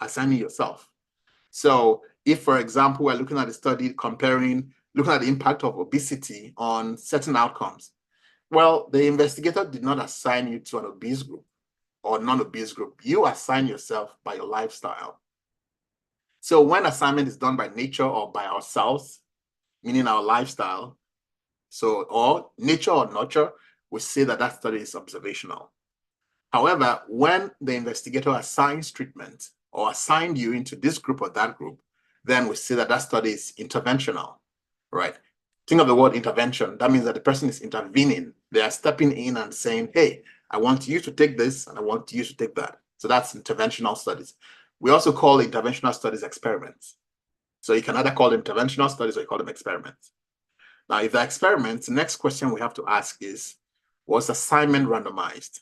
assigning yourself. So if, for example, we're looking at a study looking at the impact of obesity on certain outcomes, well, the investigator did not assign you to an obese group or non-obese group. You assign yourself by your lifestyle. So when assignment is done by nature or by ourselves, meaning our lifestyle, or nature or nurture, we say that that study is observational. However, when the investigator assigns treatment or assigned you into this group or that group, then we say that that study is interventional, right? Think of the word intervention. That means that the person is intervening. They are stepping in and saying, hey, I want you to take this and I want you to take that. So that's interventional studies. We also call interventional studies experiments. So you can either call them interventional studies or you call them experiments. Now, if they're experiments, the next question we have to ask is, was assignment randomized?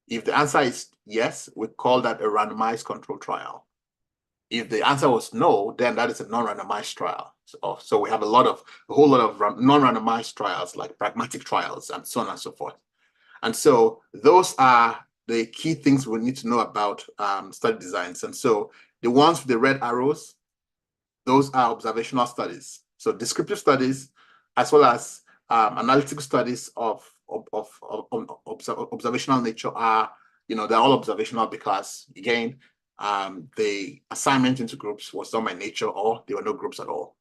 If the answer is yes, we call that a randomized control trial. If the answer was no, then that is a non-randomized trial. So we have a whole lot of non-randomized trials, like pragmatic trials and so on and so forth. And so those are the key things we need to know about study designs. And so the ones with the red arrows, those are observational studies. So descriptive studies, as well as analytical studies of observational nature are, they're all observational because, again, the assignment into groups was done by nature or there were no groups at all.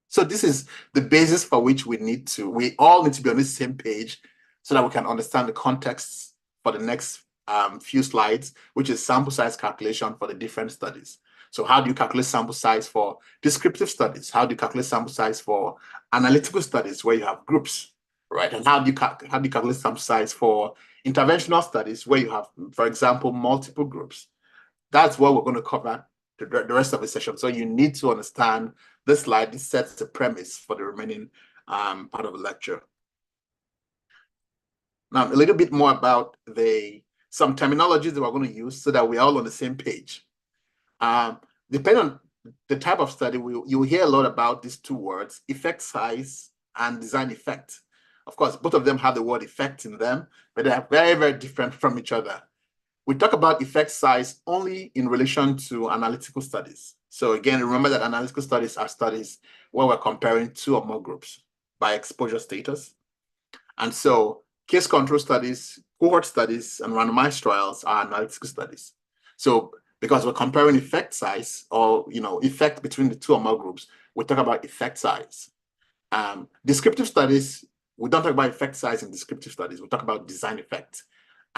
So this is the basis for which we all need to be on the same page so that we can understand the context for the next few slides, which is sample size calculation for the different studies. So how do you calculate sample size for descriptive studies? How do you calculate sample size for analytical studies where you have groups, right? And how do you calculate sample size for interventional studies where you have, for example, multiple groups? That's what we're going to cover the rest of the session. So you need to understand this slide. This sets the premise for the remaining part of the lecture. Now, a little bit more about some terminologies that we're going to use so that we're all on the same page. Depending on the type of study, you'll hear a lot about these two words, effect size and design effect. Of course, both of them have the word effect in them, but they are very, very different from each other. We talk about effect size only in relation to analytical studies. So again, remember that analytical studies are studies where we're comparing two or more groups by exposure status. And so case control studies, cohort studies, and randomized trials are analytical studies. So because we're comparing effect size or effect between the two or more groups, we talk about effect size. Descriptive studies, we don't talk about effect size in descriptive studies. We talk about design effect.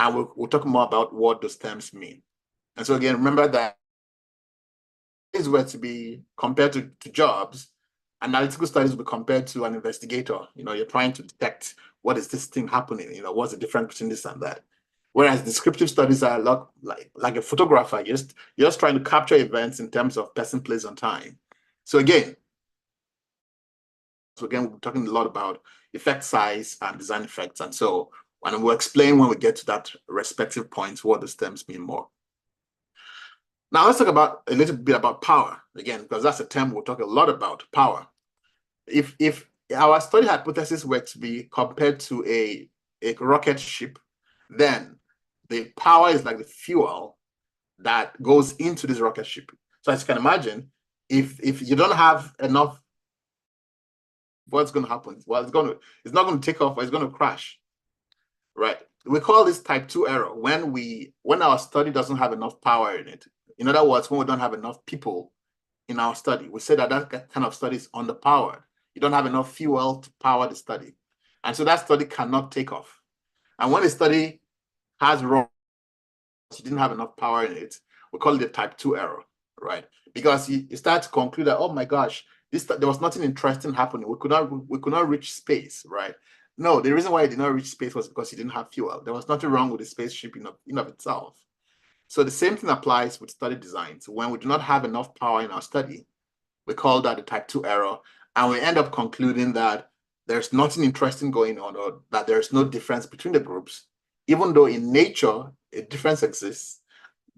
And we'll talk more about what those terms mean. And so again, remember that if these were to be compared to jobs, analytical studies will be compared to an investigator. You're trying to detect what is this thing happening, what's the difference between this and that. Whereas descriptive studies are a lot like a photographer. You're just trying to capture events in terms of person, place, and time. So again, we're talking a lot about effect size and design effects. And we'll explain when we get to that respective points what those terms mean more. Now let's talk about a little bit about power, again, because that's a term we'll talk a lot about, power. If our study hypothesis were to be compared to a rocket ship, then the power is like the fuel that goes into this rocket ship. So as you can imagine, if you don't have enough, what's going to happen? Well, it's not going to take off, or it's going to crash, right? We call this type 2 error when our study doesn't have enough power in it. In other words, when we don't have enough people in our study, we say that kind of study is underpowered. You don't have enough fuel to power the study. And so that study cannot take off. And when a study has wrong, you didn't have enough power in it, we call it a type 2 error, right? Because you start to conclude that, oh my gosh, there was nothing interesting happening. We could not reach space, right? No, the reason why it did not reach space was because it didn't have fuel. There was nothing wrong with the spaceship in of itself. So the same thing applies with study designs. When we do not have enough power in our study, we call that a type 2 error, and we end up concluding that there's nothing interesting going on, or that there's no difference between the groups, even though in nature a difference exists,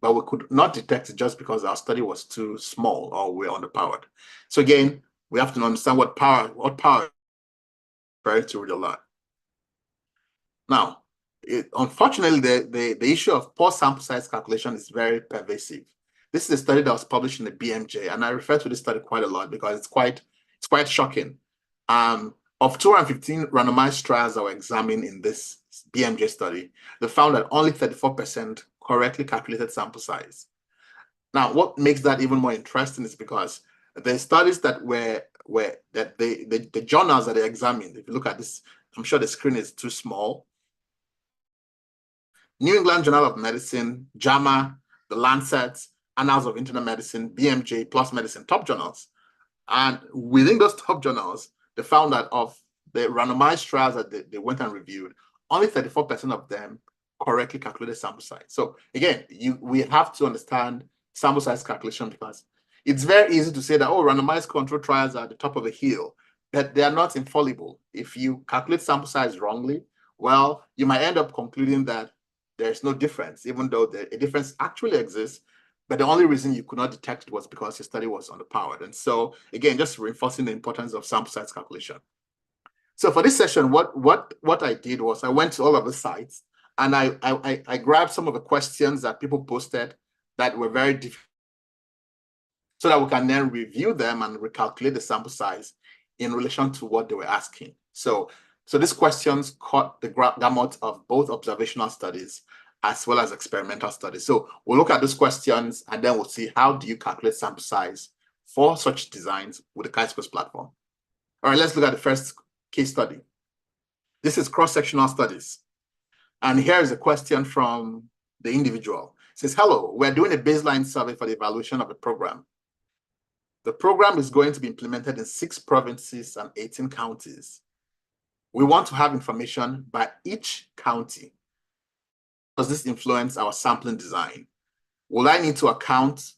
but we could not detect it just because our study was too small or we're underpowered. So again, we have to understand what power is referring to read a lot. Now, unfortunately, the issue of poor sample size calculation is very pervasive. This is a study that was published in the BMJ, and I refer to this study quite a lot because it's quite shocking. Of 215 randomized trials that were examined in this BMJ study, they found that only 34% correctly calculated sample size. Now, what makes that even more interesting is because the studies that the journals that they examined, if you look at this, I'm sure the screen is too small. New England Journal of Medicine, JAMA, the Lancet, Annals of Internal Medicine, BMJ, PLOS Medicine, top journals. And within those top journals, they found that of the randomized trials that they went and reviewed, only 34% of them correctly calculated sample size. So again, we have to understand sample size calculation, because it's very easy to say that, oh, randomized control trials are at the top of the hill, but they are not infallible. If you calculate sample size wrongly, well, you might end up concluding that there's no difference, even though a difference actually exists, but the only reason you could not detect it was because your study was underpowered. And so again, just reinforcing the importance of sample size calculation. So for this session, what I did was I went to all of the sites and I grabbed some of the questions that people posted that were very difficult, so that we can then review them and recalculate the sample size in relation to what they were asking. So these questions caught the gamut of both observational studies as well as experimental studies. So we'll look at those questions and then we'll see how do you calculate sample size for such designs with the Chisquares platform. All right, let's look at the first case study. This is cross-sectional studies. And here is a question from the individual. It says, hello, we're doing a baseline survey for the evaluation of the program. The program is going to be implemented in 6 provinces and 18 counties. We want to have information by each county. Does this influence our sampling design? Will I need to account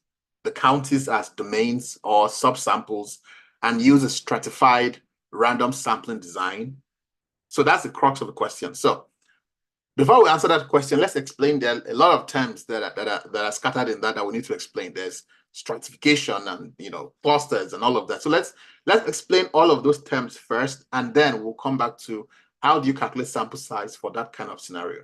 the counties as domains or subsamples and use a stratified random sampling design? So that's the crux of the question. So before we answer that question, let's explain. There are a lot of terms that are scattered in that we need to explain. There's stratification and clusters and all of that. So let's explain all of those terms first, and then we'll come back to how do you calculate sample size for that kind of scenario.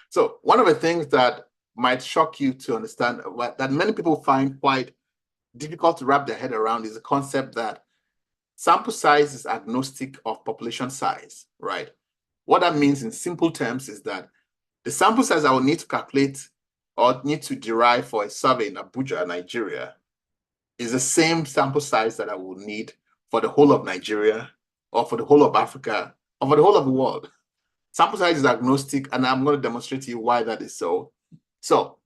So one of the things that might shock you to understand, that many people find quite difficult to wrap their head around, is the concept that sample size is agnostic of population size, right? What that means in simple terms is that the sample size I will need to calculate or need to derive for a survey in Abuja, Nigeria, is the same sample size that I will need for the whole of Nigeria, or for the whole of Africa, or for the whole of the world. Sample size is agnostic, and I'm going to demonstrate to you why that is so. So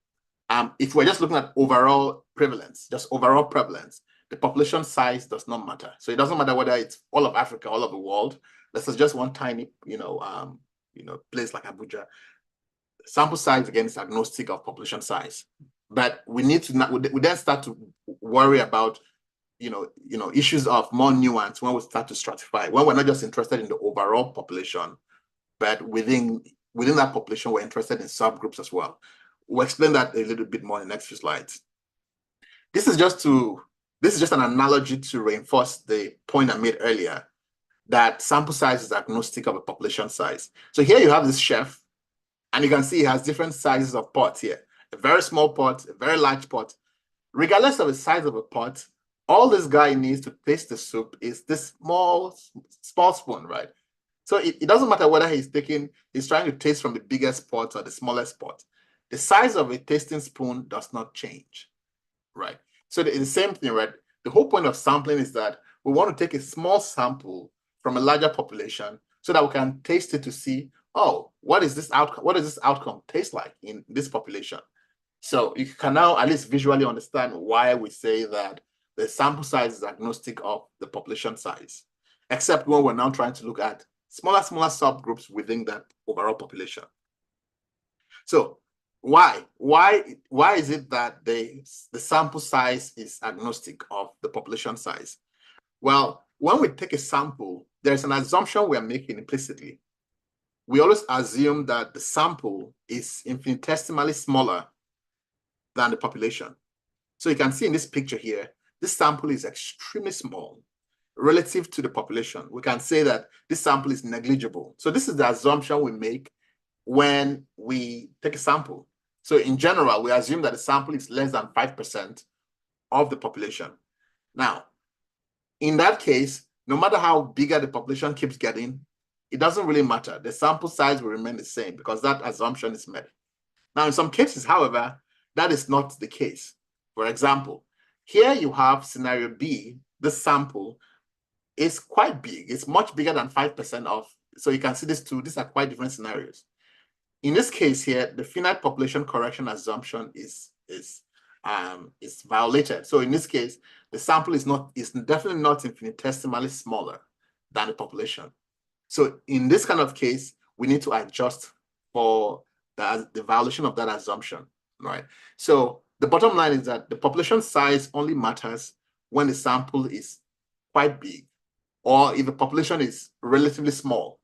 if we're just looking at overall prevalence, the population size does not matter. So it doesn't matter whether it's all of Africa, all of the world. This is just one tiny, place like Abuja. Sample size, again, is agnostic of population size. But we need to we then start to worry about issues of more nuance when we start to stratify, when we're not just interested in the overall population, but within that population, we're interested in subgroups as well. We'll explain that a little bit more in the next few slides. This is just an analogy to reinforce the point I made earlier, that sample size is agnostic of a population size. So here you have this chef, and you can see he has different sizes of pots here. A very small pot, a very large pot. Regardless of the size of a pot, all this guy needs to taste the soup is this small spoon, right? So it doesn't matter whether he's trying to taste from the biggest pot or the smallest pot. The size of a tasting spoon does not change, right? So it's the same thing, right? The whole point of sampling is that we want to take a small sample from a larger population so that we can taste it to see, oh, what does this outcome taste like in this population? So you can now at least visually understand why we say that the sample size is agnostic of the population size, except when we're now trying to look at smaller subgroups within that overall population. So why is it that the sample size is agnostic of the population size? Well, when we take a sample, there's an assumption we're making implicitly. We always assume that the sample is infinitesimally smaller than the population. So you can see in this picture here, this sample is extremely small relative to the population. We can say that this sample is negligible. So this is the assumption we make when we take a sample. So in general, we assume that the sample is less than 5% of the population. Now, in that case, no matter how bigger the population keeps getting, it doesn't really matter. The sample size will remain the same because that assumption is met. Now, in some cases, however, that is not the case. For example, here you have scenario B. The sample is quite big. It's much bigger than 5% of. So you can see these are quite different scenarios. In this case here, the finite population correction assumption is violated. So in this case, the sample is definitely not infinitesimally smaller than the population. So in this kind of case, we need to adjust for the violation of that assumption, right? So the bottom line is that the population size only matters when the sample is quite big or if the population is relatively small.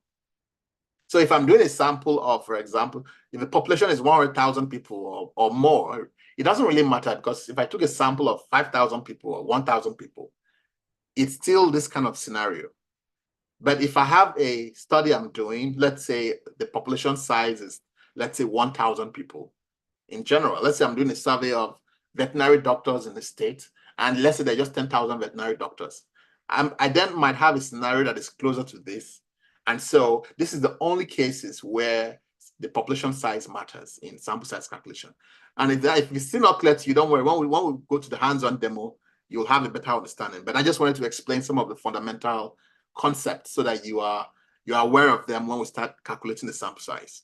So if I'm doing a sample of, for example, if the population is 100,000 people or more, it doesn't really matter because if I took a sample of 5,000 people or 1,000 people, it's still this kind of scenario. But if I have a study I'm doing, let's say the population size is, let's say 1,000 people in general. Let's say I'm doing a survey of veterinary doctors in the state, and let's say there are just 10,000 veterinary doctors. I then might have a scenario that is closer to this. And so this is the only cases where the population size matters in sample size calculation. And if it's still not clear to you, don't worry. When we go to the hands-on demo, you'll have a better understanding. But I just wanted to explain some of the fundamental concepts so that you are aware of them when we start calculating the sample size.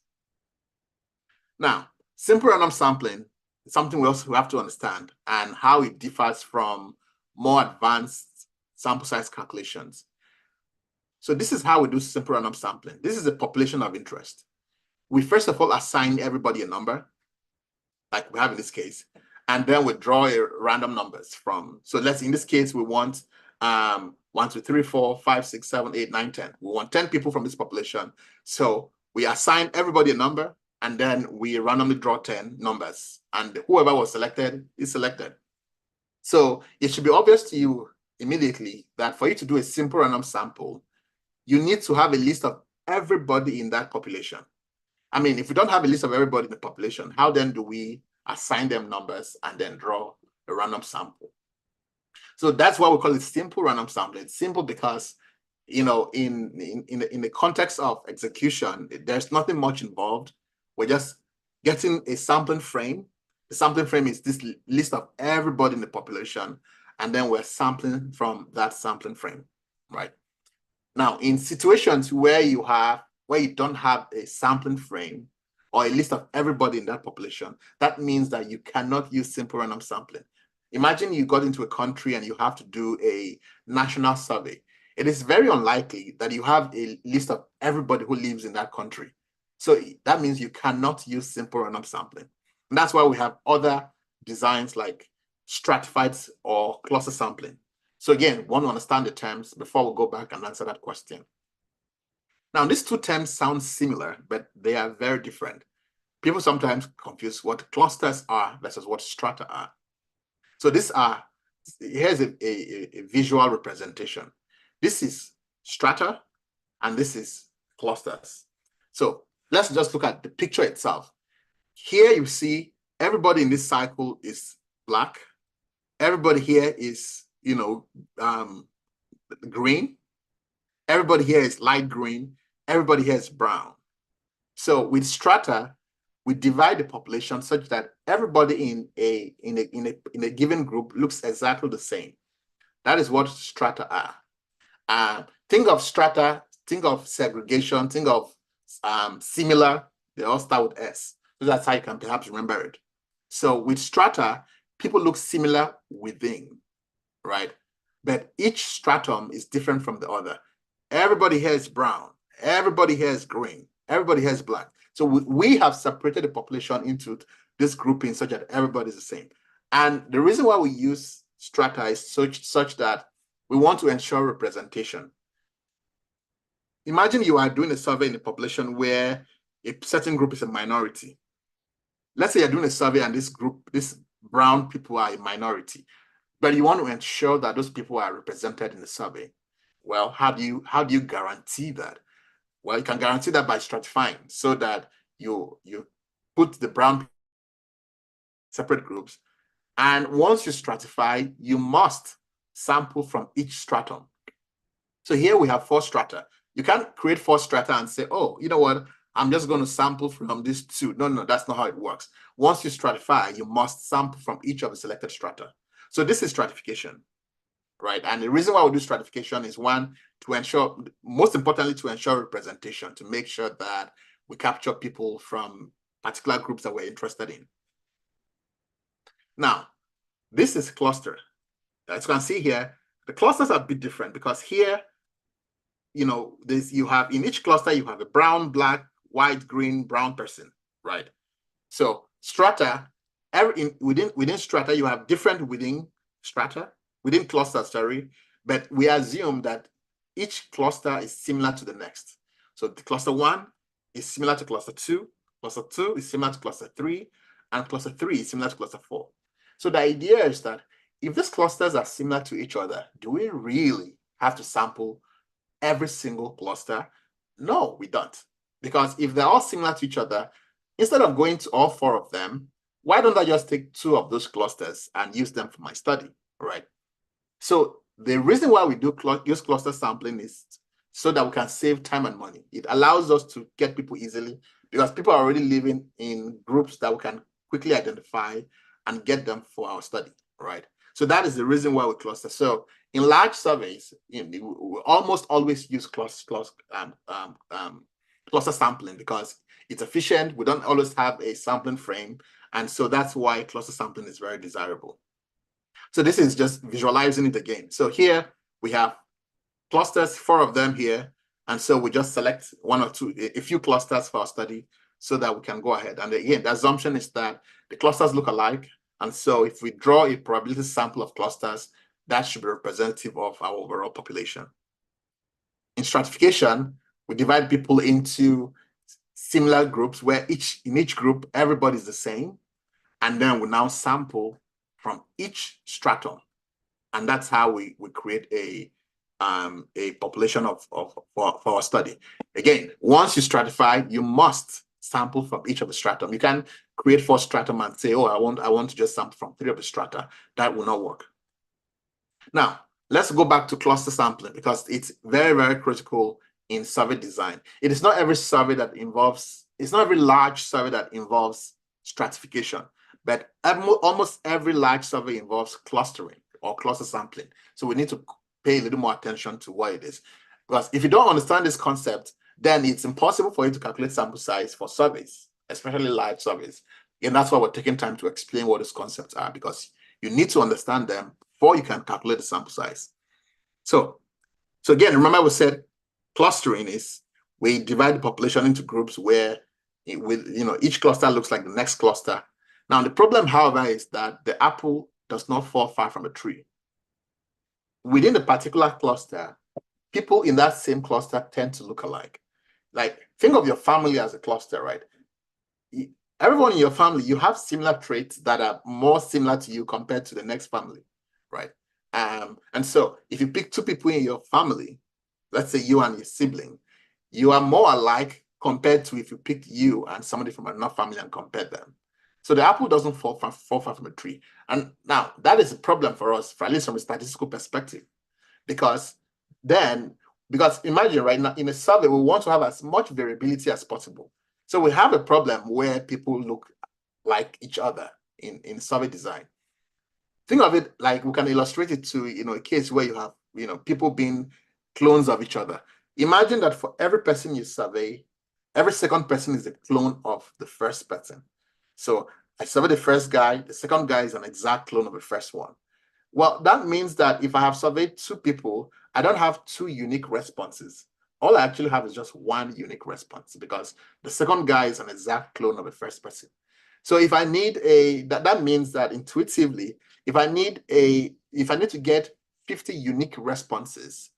Now, simple random sampling is something we also have to understand and how it differs from more advanced sample size calculations. So this is how we do simple random sampling. This is a population of interest. We first of all assign everybody a number, like we have in this case, and then we draw random numbers from. So in this case, we want 1, 2, 3, 4, 5, 6, 7, 8, 9, 10. We want 10 people from this population. So we assign everybody a number, and then we randomly draw 10 numbers, and whoever was selected is selected. So it should be obvious to you immediately that for you to do a simple random sample, you need to have a list of everybody in that population. I mean, if we don't have a list of everybody in the population, how then do we assign them numbers and then draw a random sample? So that's why we call it simple random sampling. It's simple because, in the context of execution, there's nothing much involved. We're just getting a sampling frame. The sampling frame is this list of everybody in the population, and then we're sampling from that sampling frame, right? Now, in situations where you don't have a sampling frame or a list of everybody in that population, that means that you cannot use simple random sampling. Imagine you got into a country and you have to do a national survey. It is very unlikely that you have a list of everybody who lives in that country. So that means you cannot use simple random sampling. And that's why we have other designs like stratified or cluster sampling. So again, we want to understand the terms before we go back and answer that question. Now, these two terms sound similar, but they are very different. People sometimes confuse what clusters are versus what strata are. So here's a visual representation. This is strata, and this is clusters. So let's just look at the picture itself. Here you see everybody in this cycle is black. Everybody here is, green. Everybody here is light green. Everybody here is brown. So with strata, we divide the population such that everybody in a given group looks exactly the same. That is what strata are. Think of strata, think of segregation, think of similar. They all start with S. So that's how you can perhaps remember it. So with strata, people look similar within, right? But each stratum is different from the other. Everybody here is brown. Everybody here is green. Everybody here is black. So we have separated the population into this grouping such that everybody is the same. And the reason why we use strata is such that we want to ensure representation. Imagine you are doing a survey in a population where a certain group is a minority. Let's say you're doing a survey and these brown people are a minority, but you want to ensure that those people are represented in the survey. Well, how do you guarantee that? Well, you can guarantee that by stratifying so that you put the brown separate groups. And once you stratify, you must sample from each stratum. So here we have 4 strata. You can't create 4 strata and say, oh, you know what? I'm just going to sample from these 2. No, that's not how it works. Once you stratify, you must sample from each of the selected strata. So this is stratification, right? And the reason why we do stratification is, one, to ensure, most importantly, to ensure representation, to make sure that we capture people from particular groups that we're interested in. Now, this is cluster. As you can see here, the clusters are a bit different because here, you have, in each cluster, you have a brown, black, white, green, brown person, right? So strata, within strata, you have different within clusters, sorry, but we assume that each cluster is similar to the next. So the cluster 1 is similar to cluster 2 is similar to cluster 3, and cluster 3 is similar to cluster 4. So the idea is that if these clusters are similar to each other, do we really have to sample every single cluster? No, we don't. Because if they're all similar to each other, instead of going to all 4 of them, why don't I just take 2 of those clusters and use them for my study, right? So the reason why we do use cluster sampling is so that we can save time and money. It allows us to get people easily because people are already living in groups that we can quickly identify and get them for our study, right? So that is the reason why we cluster. So in large surveys, we almost always use cluster sampling because it's efficient. We don't always have a sampling frame. And so that's why cluster sampling is very desirable. So this is just visualizing it again. So here we have clusters, 4 of them here. And so we just select 1 or 2, a few clusters for our study so that we can go ahead. And again, the assumption is that the clusters look alike. And so if we draw a probability sample of clusters, that should be representative of our overall population. In stratification, we divide people into similar groups where in each group, everybody's the same. And then we now sample from each stratum. And that's how we create a population for our study. Again, once you stratify, you must sample from each of the stratum. You can create 4 stratum and say, oh, I want to just sample from 3 of the strata. That will not work. Now, let's go back to cluster sampling because it's very, very critical in survey design. It is not every survey that involves, it's not every large survey that involves stratification, but almost every large survey involves clustering or cluster sampling. So we need to pay a little more attention to what it is. Because if you don't understand this concept, then it's impossible for you to calculate sample size for surveys, especially large surveys. And that's why we're taking time to explain what these concepts are, because you need to understand them before you can calculate the sample size. So again, remember we said clustering is we divide the population into groups where each cluster looks like the next cluster. Now, the problem, however, is that the apple does not fall far from a tree. Within a particular cluster, people in that same cluster tend to look alike. Like, think of your family as a cluster, right? Everyone in your family, you have similar traits that are more similar to you compared to the next family, right? And so if you pick 2 people in your family, let's say you and your sibling, you are more alike compared to if you pick you and somebody from another family and compare them. So the apple doesn't fall far from a tree. And now that is a problem for us, at least from a statistical perspective, because imagine right now in a survey, we want to have as much variability as possible. So we have a problem where people look like each other in survey design. Think of it like we can illustrate it to a case where you have people being clones of each other. Imagine that for every person you survey, every second person is a clone of the first person. So I survey the first guy, the second guy is an exact clone of the first one. Well, that means that if I have surveyed 2 people, I don't have 2 unique responses. All I actually have is just 1 unique response because the second guy is an exact clone of the first person. So if I need that means that intuitively, if I need to get 50 unique responses,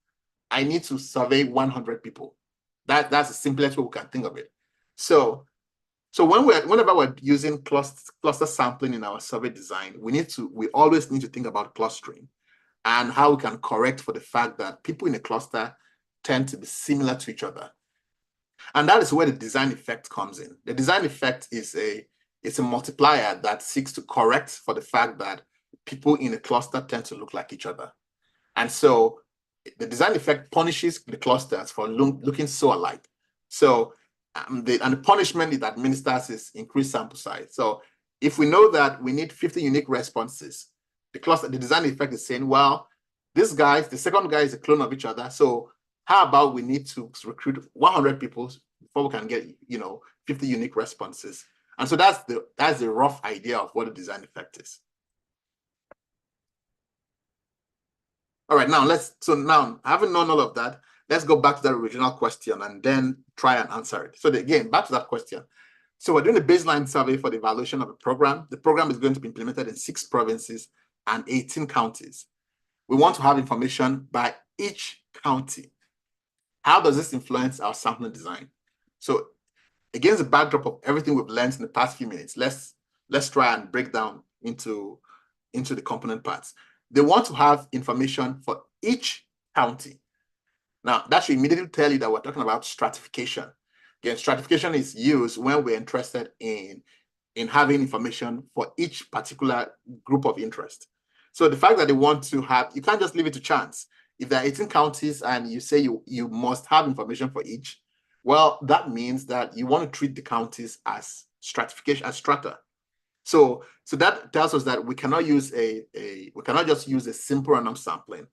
I need to survey 100 people. That's the simplest way we can think of it. So whenever we're using cluster sampling in our survey design, we always need to think about clustering and how we can correct for the fact that people in a cluster tend to be similar to each other. And that is where the design effect comes in. The design effect is it's a multiplier that seeks to correct for the fact that people in a cluster tend to look like each other. And so the design effect punishes the clusters for looking so alike. So the punishment it administers is increased sample size. So if we know that we need 50 unique responses, the design effect is saying, well, this guy, the second guy is a clone of each other. So how about we need to recruit 100 people before we can get 50 unique responses? And so that's the rough idea of what a design effect is. All right, now having known all of that, let's go back to that original question and then try and answer it. So again, back to that question. So we're doing a baseline survey for the evaluation of a program. The program is going to be implemented in 6 provinces and 18 counties. We want to have information by each county. How does this influence our sampling design? So against the backdrop of everything we've learned in the past few minutes, let's try and break down into the component parts. They want to have information for each county. Now, that should immediately tell you that we're talking about stratification. Again, stratification is used when we're interested in having information for each particular group of interest. So the fact that they want to have, you can't just leave it to chance. If there are 18 counties and you say you must have information for each, well, that means that you want to treat the counties as stratification, as strata. So that tells us that we cannot use we cannot just use a simple random sampling.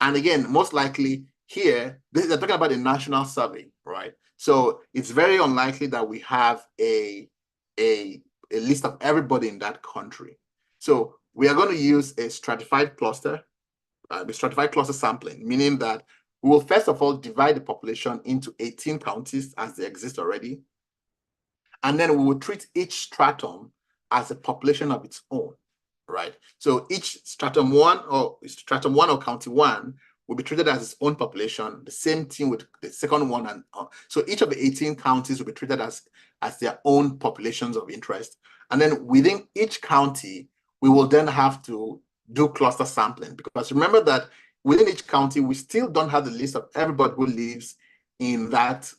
And again, most likely here, they're talking about a national survey, right? So it's very unlikely that we have a list of everybody in that country. So we are going to use a stratified cluster, sampling, meaning that we will first of all divide the population into 18 counties as they exist already. And then we will treat each stratum as a population of its own, right? So each stratum one or county one will be treated as its own population. The same thing with the second one, and so each of the 18 counties will be treated as their own populations of interest. And then within each county, we will then have to do cluster sampling, because remember that within each county, we still don't have the list of everybody who lives in that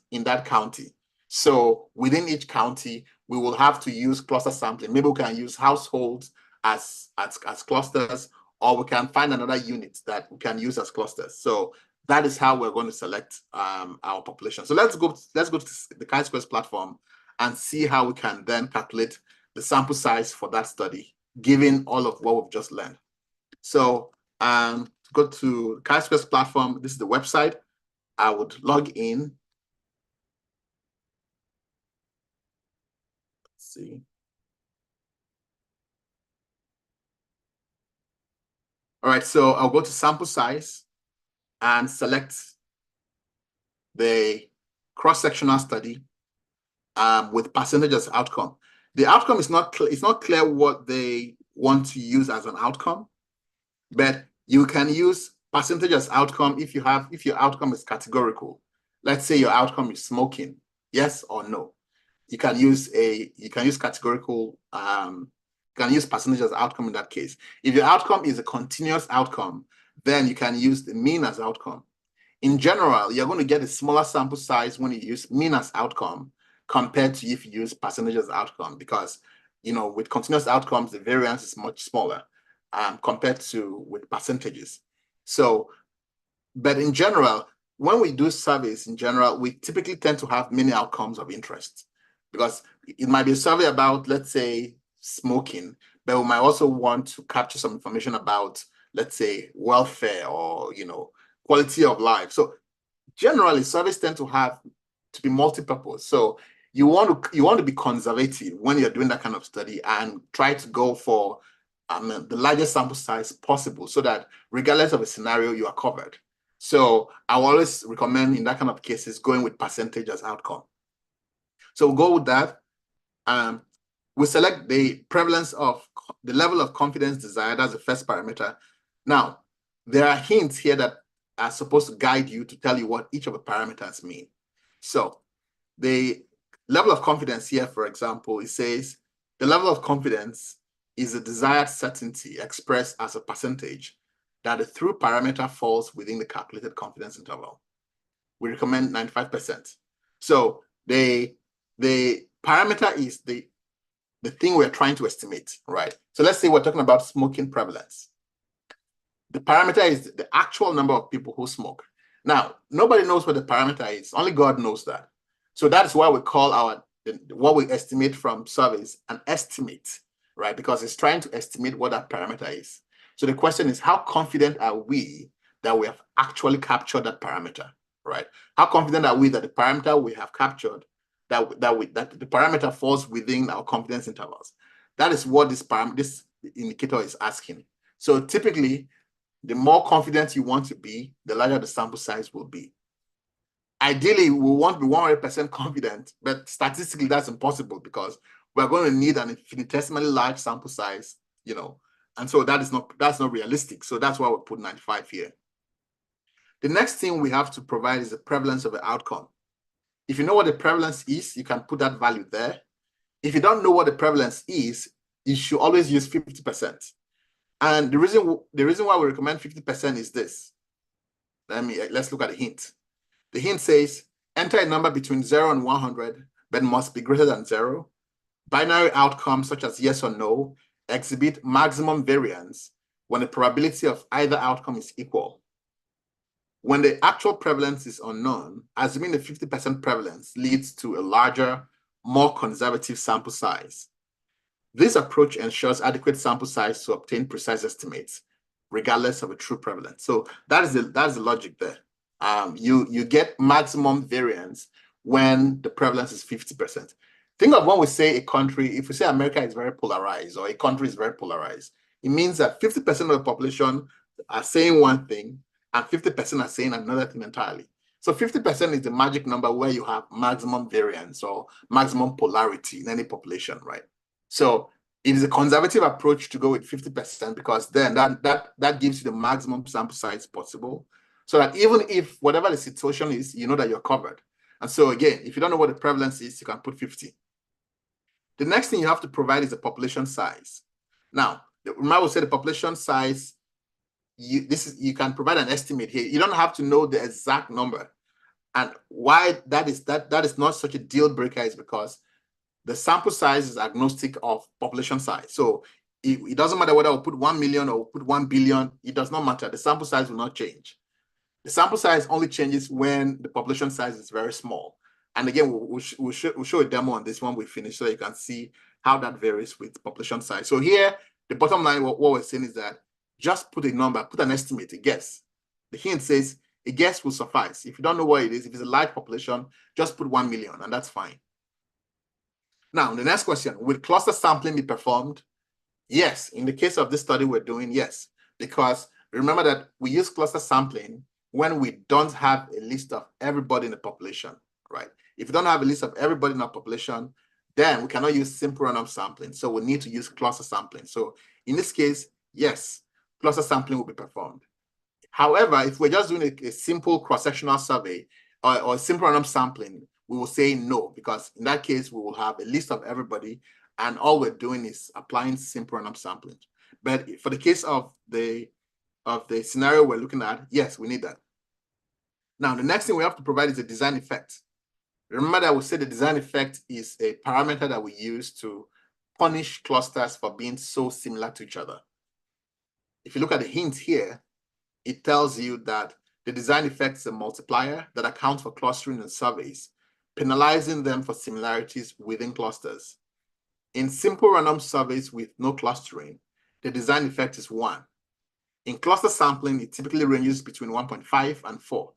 county. So within each county, we will have to use cluster sampling. Maybe we can use households as clusters, or we can find another unit that we can use as clusters. So that is how we're going to select our population. So let's go to the Chi-Squares platform and see how we can then calculate the sample size for that study, given all of what we've just learned. So go to Chi-Squares platform. This is the website. I would log in. Let's see. All right, so I'll go to sample size and select the cross-sectional study with percentage as outcome. The outcome is not it's not clear what they want to use as an outcome, but you can use percentage as outcome if your outcome is categorical. Let's say your outcome is smoking, yes or no. You can use categorical, can use percentage as outcome in that case. If your outcome is a continuous outcome, then you can use the mean as outcome. In general, you're going to get a smaller sample size when you use mean as outcome compared to if you use percentage as outcome, because with continuous outcomes, the variance is much smaller compared to with percentages. So, but in general, when we do surveys in general, we typically tend to have many outcomes of interest, because it might be a survey about, let's say, smoking, but we might also want to capture some information about, let's say, welfare or quality of life. So generally, surveys tend to be multi-purpose. So you want to be conservative when you're doing that kind of study and try to go for the largest sample size possible, so that regardless of a scenario, you are covered. So I always recommend in that kind of cases going with percentage as outcome. So we'll go with that. We select the prevalence of the level of confidence desired as the first parameter. Now, there are hints here that are supposed to guide you to tell you what each of the parameters mean. So the level of confidence here, for example, it says the level of confidence is the desired certainty expressed as a percentage that the through parameter falls within the calculated confidence interval. We recommend 95%. So the parameter is the the thing we're trying to estimate, right? So let's say we're talking about smoking prevalence. The parameter is the actual number of people who smoke. Now, nobody knows what the parameter is. Only God knows that. So that's why we call what we estimate from surveys an estimate, right? Because it's trying to estimate what that parameter is. So the question is, how confident are we that we have actually captured that parameter, right? How confident are we that the parameter we have captured, that the parameter falls within our confidence intervals? That is what this indicator is asking. So typically, the more confident you want to be, the larger the sample size will be. Ideally, we want to be 100% confident, but statistically that's impossible because we're going to need an infinitesimally large sample size, and so that's not realistic. So that's why we put 95 here. The next thing we have to provide is the prevalence of the outcome. If you know what the prevalence is, you can put that value there. If you don't know what the prevalence is, you should always use 50%. And the reason why we recommend 50% is this. Let's look at the hint. The hint says, enter a number between 0 and 100, but must be greater than 0. Binary outcomes such as yes or no exhibit maximum variance when the probability of either outcome is equal. When the actual prevalence is unknown, assuming the 50% prevalence leads to a larger, more conservative sample size. This approach ensures adequate sample size to obtain precise estimates, regardless of a true prevalence. So that's the logic there. You get maximum variance when the prevalence is 50%. Think of when we say a country, if we say America is very polarized or a country is very polarized, it means that 50% of the population are saying one thing and 50% are saying another thing entirely. So 50% is the magic number where you have maximum variance or maximum polarity in any population, right? So it is a conservative approach to go with 50% because then that gives you the maximum sample size possible. So that even if whatever the situation is, you know that you're covered. And so again, if you don't know what the prevalence is, you can put 50. The next thing you have to provide is the population size. Now, I would say the population size, you can provide an estimate here. You don't have to know the exact number. And why that is not such a deal breaker is because the sample size is agnostic of population size. So it doesn't matter whether we put 1 million or we put 1 billion, it does not matter. The sample size will not change. The sample size only changes when the population size is very small. And again, we'll show a demo on this one we finish so you can see how that varies with population size. So here, the bottom line, what we're saying is that just put a number, put an estimate, a guess. The hint says a guess will suffice. If you don't know what it is, if it's a large population, just put 1 million and that's fine. Now, the next question, will cluster sampling be performed? Yes, in the case of this study we're doing, yes, because remember that we use cluster sampling when we don't have a list of everybody in the population, right? If you don't have a list of everybody in our population, then we cannot use simple random sampling. So we need to use cluster sampling. So in this case, yes, cluster sampling will be performed. However, if we're just doing a simple cross-sectional survey or simple random sampling, we will say no, because in that case, we will have a list of everybody and all we're doing is applying simple random sampling. But for the case of the scenario we're looking at, yes, we need that. Now, the next thing we have to provide is a design effect. Remember that we said the design effect is a parameter that we use to punish clusters for being so similar to each other. If you look at the hint here, it tells you that the design effect is a multiplier that accounts for clustering in surveys, penalizing them for similarities within clusters. In simple random surveys with no clustering, the design effect is 1. In cluster sampling, it typically ranges between 1.5 and 4.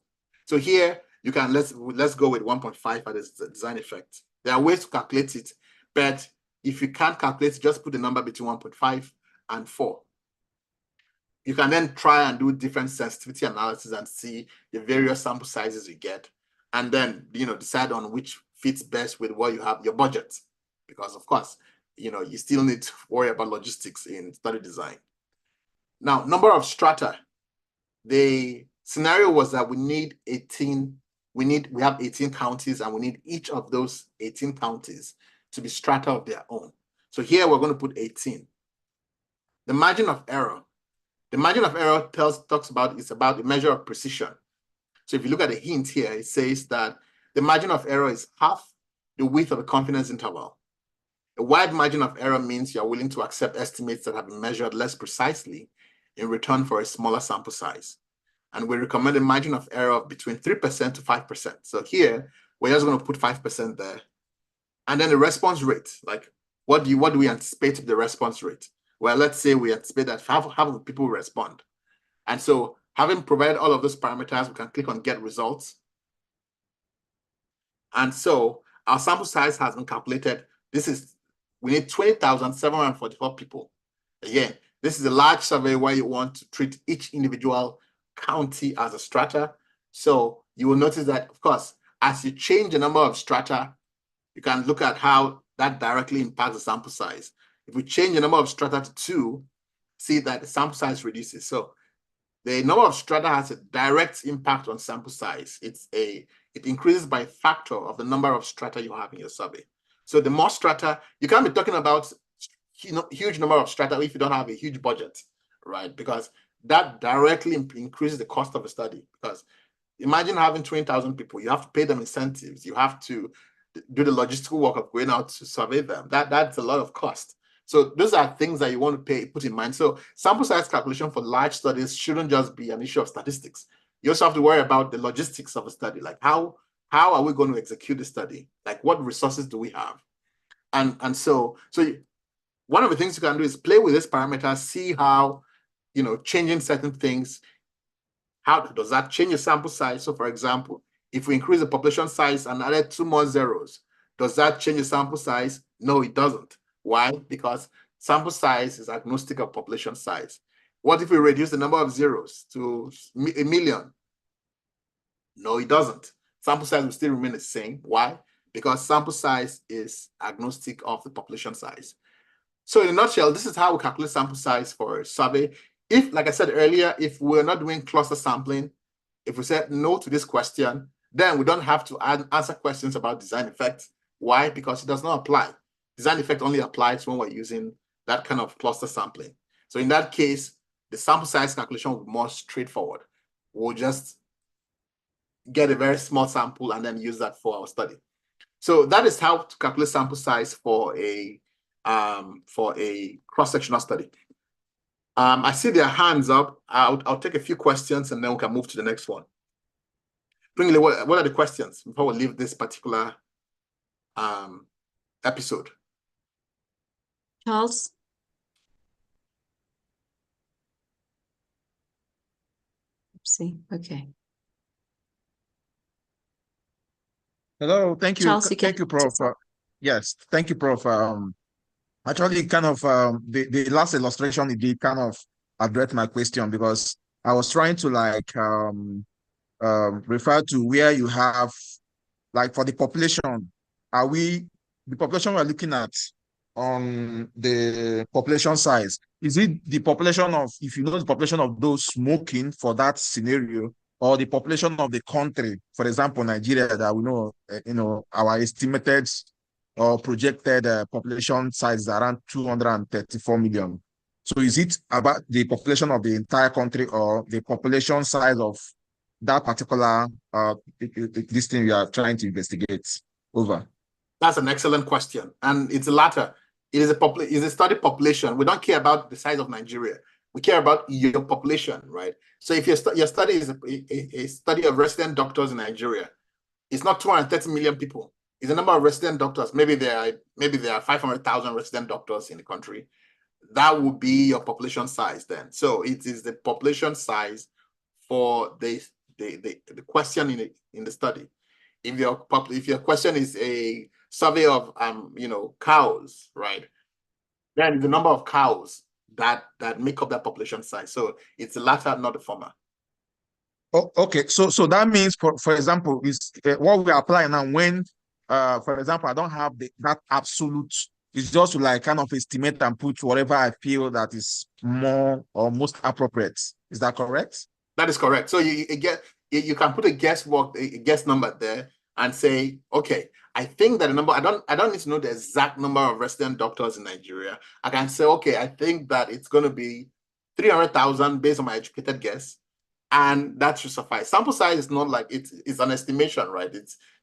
So here, you can let's go with 1.5 as the design effect. There are ways to calculate it, but if you can't calculate it, just put the number between 1.5 and 4. You can then try and do different sensitivity analysis and see the various sample sizes you get, and then decide on which fits best with what you have, your budget. Because of course, you still need to worry about logistics in study design. Now, number of strata. The scenario was that we have 18 counties and we need each of those 18 counties to be strata of their own. So here we're going to put 18. The margin of error. The margin of error talks about a measure of precision. So if you look at the hint here, it says that the margin of error is half the width of a confidence interval. A wide margin of error means you're willing to accept estimates that have been measured less precisely in return for a smaller sample size. And we recommend a margin of error of between 3% to 5%. So here, we're just going to put 5% there. And then the response rate, like what do we anticipate the response rate? Well, let's say we anticipate that half of the people respond. And so having provided all of those parameters, we can click on get results. And so our sample size has been calculated. We need 20,744 people. Again, this is a large survey where you want to treat each individual county as a strata. So you will notice that, of course, as you change the number of strata, you can look at how that directly impacts the sample size. If we change the number of strata to 2, see that the sample size reduces. So the number of strata has a direct impact on sample size. It increases by a factor of the number of strata you have in your survey. So the more strata, you can't be talking about huge number of strata if you don't have a huge budget, right? Because that directly increases the cost of a study. Because imagine having 20,000 people, you have to pay them incentives, you have to do the logistical work of going out to survey them. That's a lot of cost. So those are things that you want to put in mind. So sample size calculation for large studies shouldn't just be an issue of statistics. You also have to worry about the logistics of a study, like how are we going to execute the study? Like what resources do we have? And so one of the things you can do is play with these parameters, see how, changing certain things, how does that change your sample size? So for example, if we increase the population size and added 2 more zeros, does that change the sample size? No, it doesn't. Why? Because sample size is agnostic of population size. What if we reduce the number of zeros to 1 million? No, it doesn't. Sample size will still remain the same. Why? Because sample size is agnostic of the population size. So in a nutshell, this is how we calculate sample size for a survey. If, like I said earlier, if we're not doing cluster sampling, if we said no to this question, then we don't have to answer questions about design effects. Why? Because it does not apply. Design effect only applies when we're using that kind of cluster sampling. So in that case, the sample size calculation will be more straightforward. We'll just get a very small sample and then use that for our study. So that is how to calculate sample size for a cross-sectional study. I see their hands up. I'll take a few questions and then we can move to the next one. Bringley, what are the questions before we leave this particular episode? Charles? Oopsie, okay. Hello, thank you. Charles, Thank you, Prof. Yes, thank you, Prof. Actually, kind of the last illustration it did kind of address my question, because I was trying to refer to where you have, like, for the population, the population we're looking at on the population size, is it the population of, if you know, the population of those smoking for that scenario, or the population of the country, for example, Nigeria, that we know, our estimated or projected population size is around 234 million. So is it about the population of the entire country or the population size of that particular this thing you are trying to investigate? Over. That's an excellent question. And it's the latter. It is a study population. We don't care about the size of Nigeria. We care about your population, right? So if your study is a study of resident doctors in Nigeria, it's not 230 million people. It's the number of resident doctors. Maybe there are 500,000 resident doctors in the country. That would be your population size then. So it is the population size for the question in the study. If your question is a survey of cows, right, then the number of cows that make up that population size. So it's the latter, not the former. Oh, okay. So that means, for example, is what we apply now when, for example, I don't have that absolute. It's just to like kind of estimate and put whatever I feel that is more or most appropriate. Is that correct? That is correct. So you can put a guess number there and say, okay, I think that the number, I don't need to know the exact number of resident doctors in Nigeria. I can say, okay, I think that it's going to be 300,000 based on my educated guess, and that should suffice. Sample size is not like it's an estimation, right?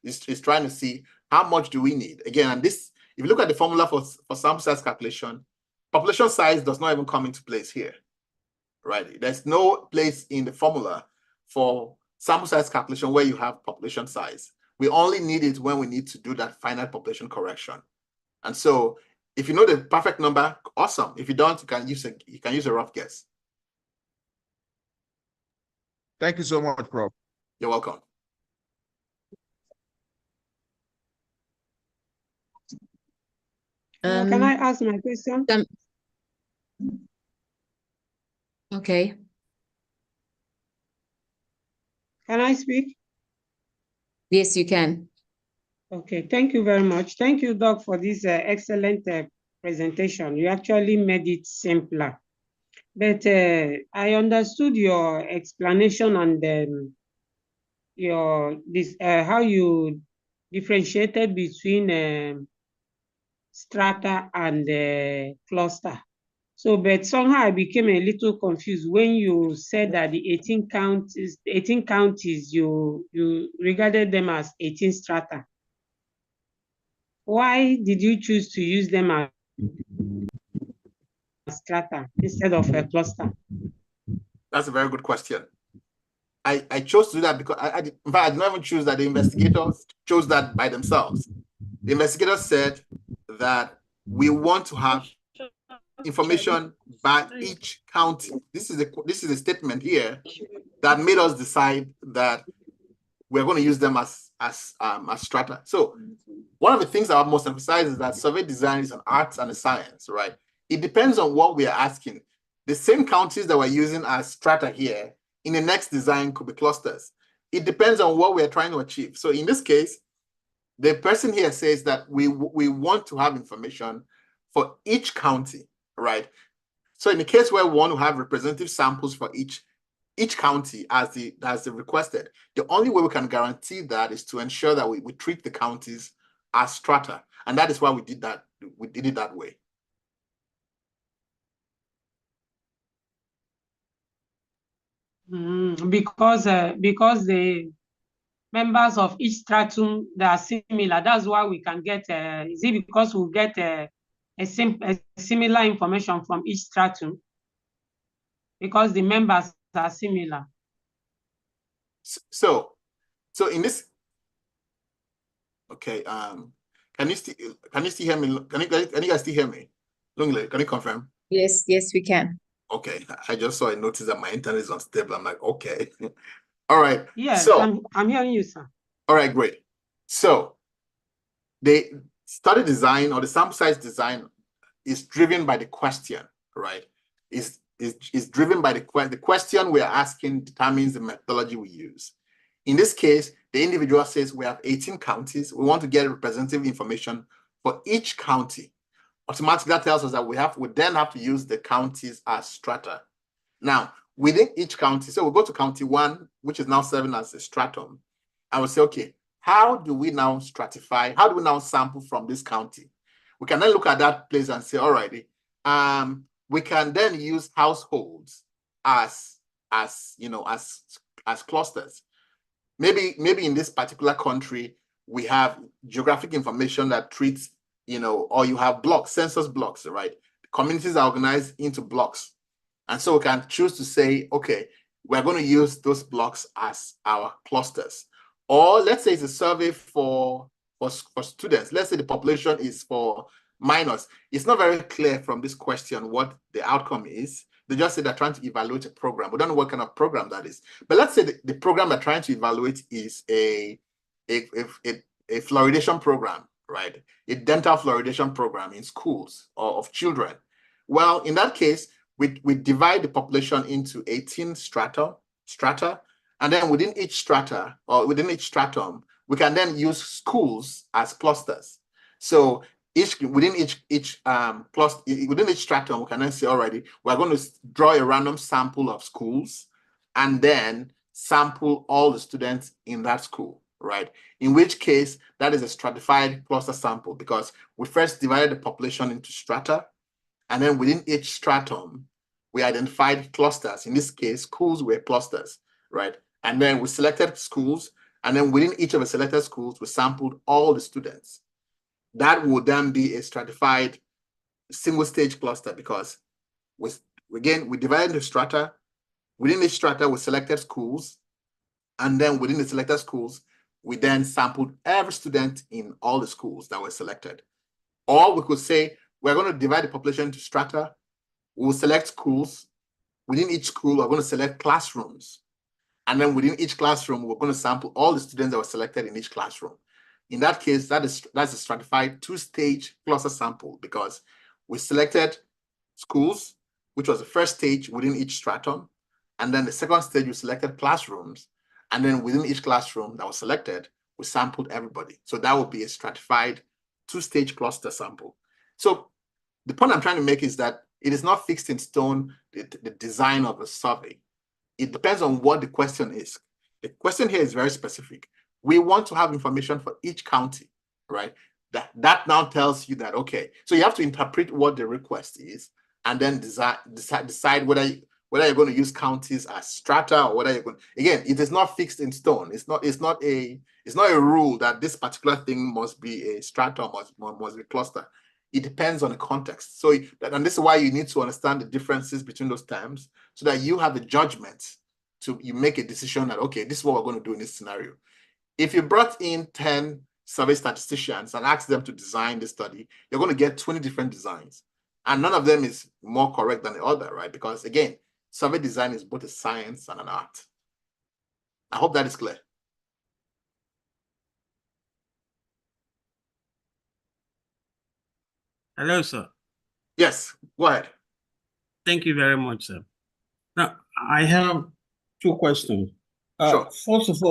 It's trying to see how much do we need. Again, and this, if you look at the formula for sample size calculation, population size does not even come into place here, right? There's no place in the formula for sample size calculation where you have population size. We only need it when we need to do that finite population correction. And so if you know the perfect number, awesome. If you don't, you can use a rough guess. Thank you so much, Prof. You're welcome. Can I ask my question? Okay. Can I speak? Yes, you can. Okay, thank you very much. Thank you, Doc, for this excellent presentation. You actually made it simpler. But I understood your explanation and how you differentiated between strata and cluster. So, but somehow I became a little confused when you said that the 18 counties, you regarded them as 18 strata. Why did you choose to use them as strata instead of a cluster? That's a very good question. I chose to do that because in fact, I did not even choose that. The investigators chose that by themselves. The investigators said that we want to have information by each county. This is a statement here that made us decide that we're going to use them as strata. So one of the things I most emphasize is that survey design is an art and a science, right? It depends on what we are asking. The same counties that we're using as strata here, in the next design could be clusters. It depends on what we're trying to achieve. So in this case, the person here says that we want to have information for each county, right? So in the case where we want to have representative samples for each county as the requested, the only way we can guarantee that is to ensure that we treat the counties as strata. And that is why we did that. We did it that way. Because the members of each stratum, they are similar. That's why we can get, is it because we get a similar information from each stratum? Because the members are similar. So in this, okay, can you still hear me? Can you guys still hear me? Lungile, can you confirm? Yes, we can. Okay, I just saw a notice that my internet is unstable. I'm like, okay. All right. Yes, so I'm hearing you, sir. All right, great. So the study design or the sample size design is driven by the question, right? Is driven by the question we're asking determines the methodology we use. In this case, the individual says we have 18 counties. We want to get representative information for each county. Automatically, that tells us that we then have to use the counties as strata. Now, within each county, so we'll go to county 1, which is now serving as a stratum. I will say, okay, how do we now stratify? How do we now sample from this county? We can then look at that place and say, all righty, we can then use households as clusters. Maybe in this particular country, we have geographic information that treats, or you have blocks, census blocks, right? Communities are organized into blocks. And so we can choose to say, okay, we're going to use those blocks as our clusters. Or let's say it's a survey for students. Let's say the population is for minors. It's not very clear from this question what the outcome is. They just say they're trying to evaluate a program. We don't know what kind of program that is. But let's say the program they're trying to evaluate is a fluoridation program, right? A dental fluoridation program in schools or of children. Well, in that case, we divide the population into 18 strata, and then within each strata or within each stratum, we can then use schools as clusters. So within each stratum, we can then say already we're going to draw a random sample of schools and then sample all the students in that school, right? In which case that is a stratified cluster sample because we first divided the population into strata, and then within each stratum, we identified clusters. In this case, schools were clusters, right? And then we selected schools, and then within each of the selected schools, we sampled all the students. that would then be a stratified single stage cluster, because we divided into strata. Within each strata, we selected schools, and then within the selected schools, we then sampled every student in all the schools that were selected. Or we could say we're going to divide the population into strata. We'll select schools. Within each school, we're going to select classrooms. And then within each classroom, we're going to sample all the students that were selected in each classroom. In that case, that's a stratified two-stage cluster sample, because we selected schools, which was the first stage within each stratum. And then the second stage, we selected classrooms. And then within each classroom that was selected, we sampled everybody. So that would be a stratified two-stage cluster sample. So the point I'm trying to make is that it is not fixed in stone, the design of a survey. It depends on what the question is. The question here is very specific. We want to have information for each county, right? That now tells you that, okay, so you have to interpret what the request is, and then decide whether you're going to use counties as strata, or whether you're going. Again, it is not fixed in stone. It's not a rule that this particular thing must be a strata or must be a cluster. It depends on the context. So, and this is why you need to understand the differences between those terms, so that you have a judgment you make a decision that, okay, this is what we're going to do in this scenario. If you brought in 10 survey statisticians and asked them to design this study, you're going to get 20 different designs. And none of them is more correct than the other, right? Because again, survey design is both a science and an art. I hope that is clear. Hello, sir. Yes, go ahead. Thank you very much, sir. Now, I have two questions. Sure. First of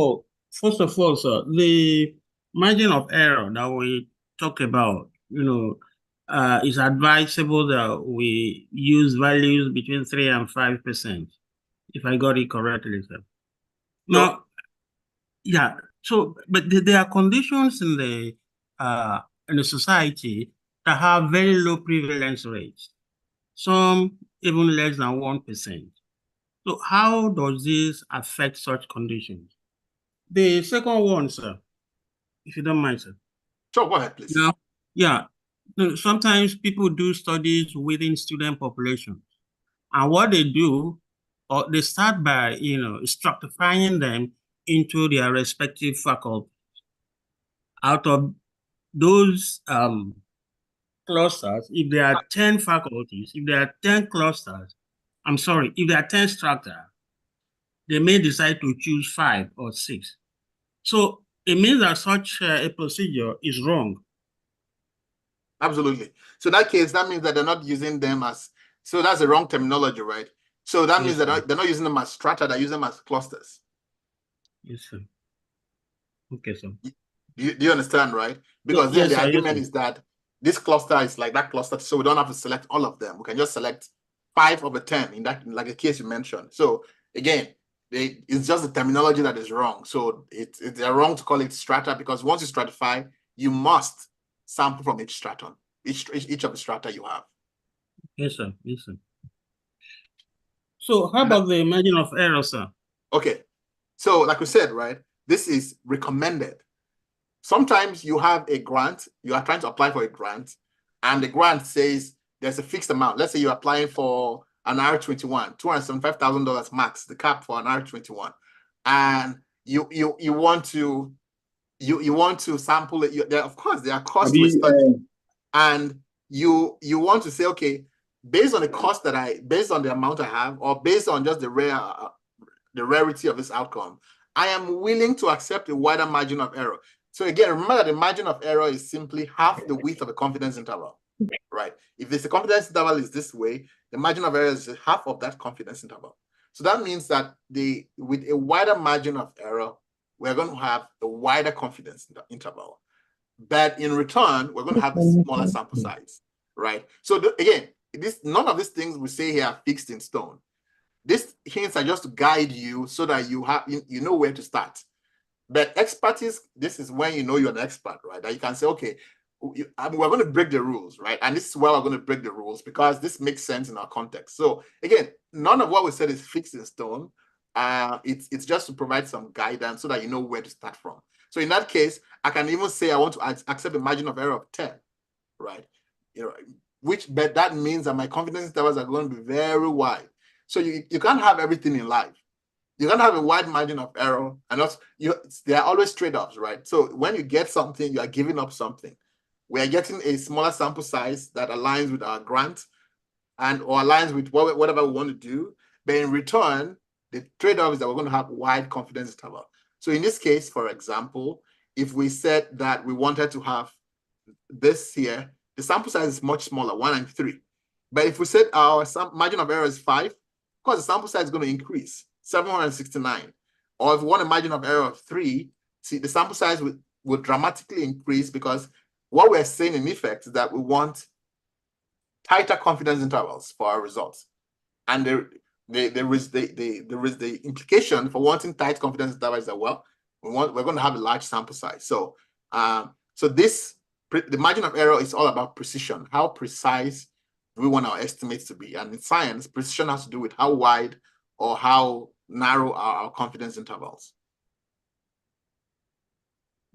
all, sir, the margin of error that we talk about, is advisable that we use values between 3 and 5%, if I got it correctly, sir. Now, yeah. So, but there are conditions in the society that have very low prevalence rates, some even less than 1%. So how does this affect such conditions? The second one, sir, if you don't mind, sir. Sure, go ahead, please. Now, yeah, sometimes people do studies within student populations, and what they do, or they start by, stratifying them into their respective faculties. Out of those clusters, if there are 10 faculties, if there are 10 clusters, if there are 10 strata, they may decide to choose 5 or 6. So it means that such a procedure is wrong. Absolutely. So in that case, that means that they're not using them as, so that's the wrong terminology, right? So that means that they're not using them as strata, they're using them as clusters. Yes, sir. Okay, sir. Do you understand, right? Because then the argument is that this cluster is like that cluster, so we don't have to select all of them. We can just select 5 over 10 in that, like the case you mentioned. So again, it's just the terminology that is wrong. So they're wrong to call it strata, because once you stratify, you must sample from each stratum, each of the strata you have. Yes, sir. Yes, sir. So how about the margin of error, sir? Okay. So like we said, right, this is recommended. Sometimes you have a grant, you are trying to apply for a grant, and the grant says there's a fixed amount. Let's say you're applying for an R21, $275,000 max, the cap for an R21. And you want to sample it. Of course, there are costs to a study. And you want to say, okay, based on the cost based on the amount I have, or based on just the rarity of this outcome, I am willing to accept a wider margin of error. So again, remember that the margin of error is simply half the width of a confidence interval, right? If the confidence interval is this way, the margin of error is half of that confidence interval. So that means that with a wider margin of error, we're going to have a wider confidence interval. But in return, we're going to have a smaller sample size, right? So again, none of these things we say here are fixed in stone. These hints are just to guide you so that you know where to start. But expertise, this is when you know you're an expert, right? That you can say, okay, we're going to break the rules, right? And this is why we're going to break the rules, because this makes sense in our context. So again, none of what we said is fixed in stone. It's just to provide some guidance so that you know where to start from. So in that case, I can even say I want to accept a margin of error of 10, right? But that means that my confidence intervals are going to be very wide. So you can't have everything in life. You can't have a wide margin of error, and also there are always trade-offs, right? So when you get something, you are giving up something. We are getting a smaller sample size that aligns with our grant or aligns with whatever we want to do. But in return, the trade-off is that we're going to have wide confidence interval. So in this case, for example, if we said that we wanted to have this here, the sample size is much smaller, 1 and 3. But if we said our margin of error is 5, of course, the sample size is going to increase, 769. Or if we want a margin of error of 3, see, the sample size will dramatically increase, because what we're saying in effect is that we want tighter confidence intervals for our results. And there is the implication for wanting tight confidence intervals that, well, we're going to have a large sample size. So the margin of error is all about precision. How precise do we want our estimates to be? And in science, precision has to do with how wide or how narrow are our confidence intervals.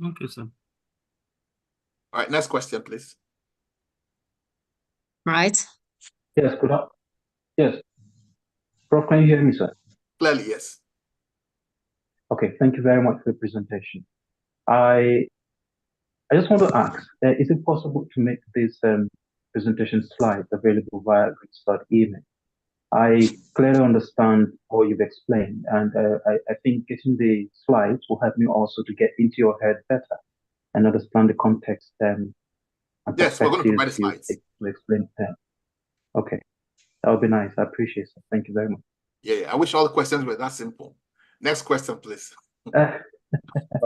Okay, sir. All right, next question, please. Right. Yes, good up. Yes. Prof, can you hear me, sir? Clearly, yes. Okay, thank you very much for the presentation. I just want to ask, is it possible to make this presentation slides available via Gridstart email? I clearly understand what you've explained, and I think getting the slides will help me also to get into your head better and understand the context and yes, we're going to provide the perspectives slides. to explain them. Okay, that would be nice. I appreciate it. Thank you very much. Yeah, I wish all the questions were that simple. Next question, please. Okay.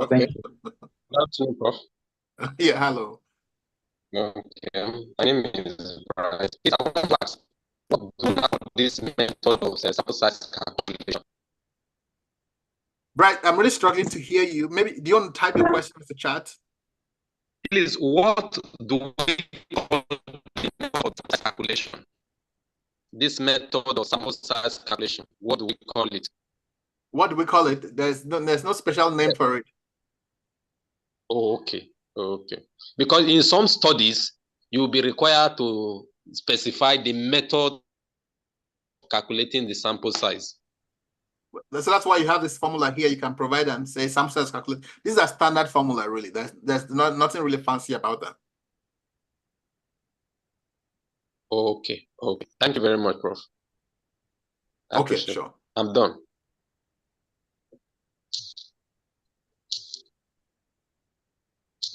Thank you. Good afternoon, Prof. Yeah, hello. Okay, my name is Brian. I want to ask, what do now this method of sample size calculation? Bright, I'm really struggling to hear you. Maybe do you want to type your question in the chat? Please, what do we call the method of calculation? This method of sample size calculation, what do we call it? What do we call it? There's no special name for it. Oh, okay. Okay. Because in some studies, you will be required to specify the method of calculating the sample size. So that's why you have this formula here. You can provide and say sample size calculate. These are standard formula, really. There's nothing really fancy about them. Okay. Okay. Thank you very much, Prof. Okay, sure. I'm done.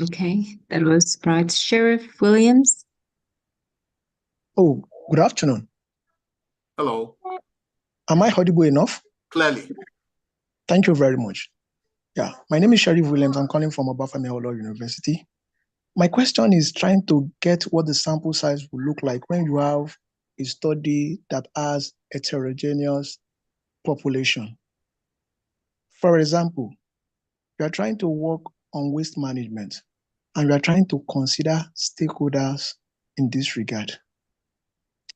Okay, that was Bright. Sheriff Williams. Oh, good afternoon. Hello. Am I audible enough? Clearly. Thank you very much. Yeah, my name is Sheriff Williams. I'm calling from Obafemi Awolowo University. My question is trying to get what the sample size will look like when you have a study that has heterogeneous population. For example, you are trying to work on waste management and you are trying to consider stakeholders in this regard.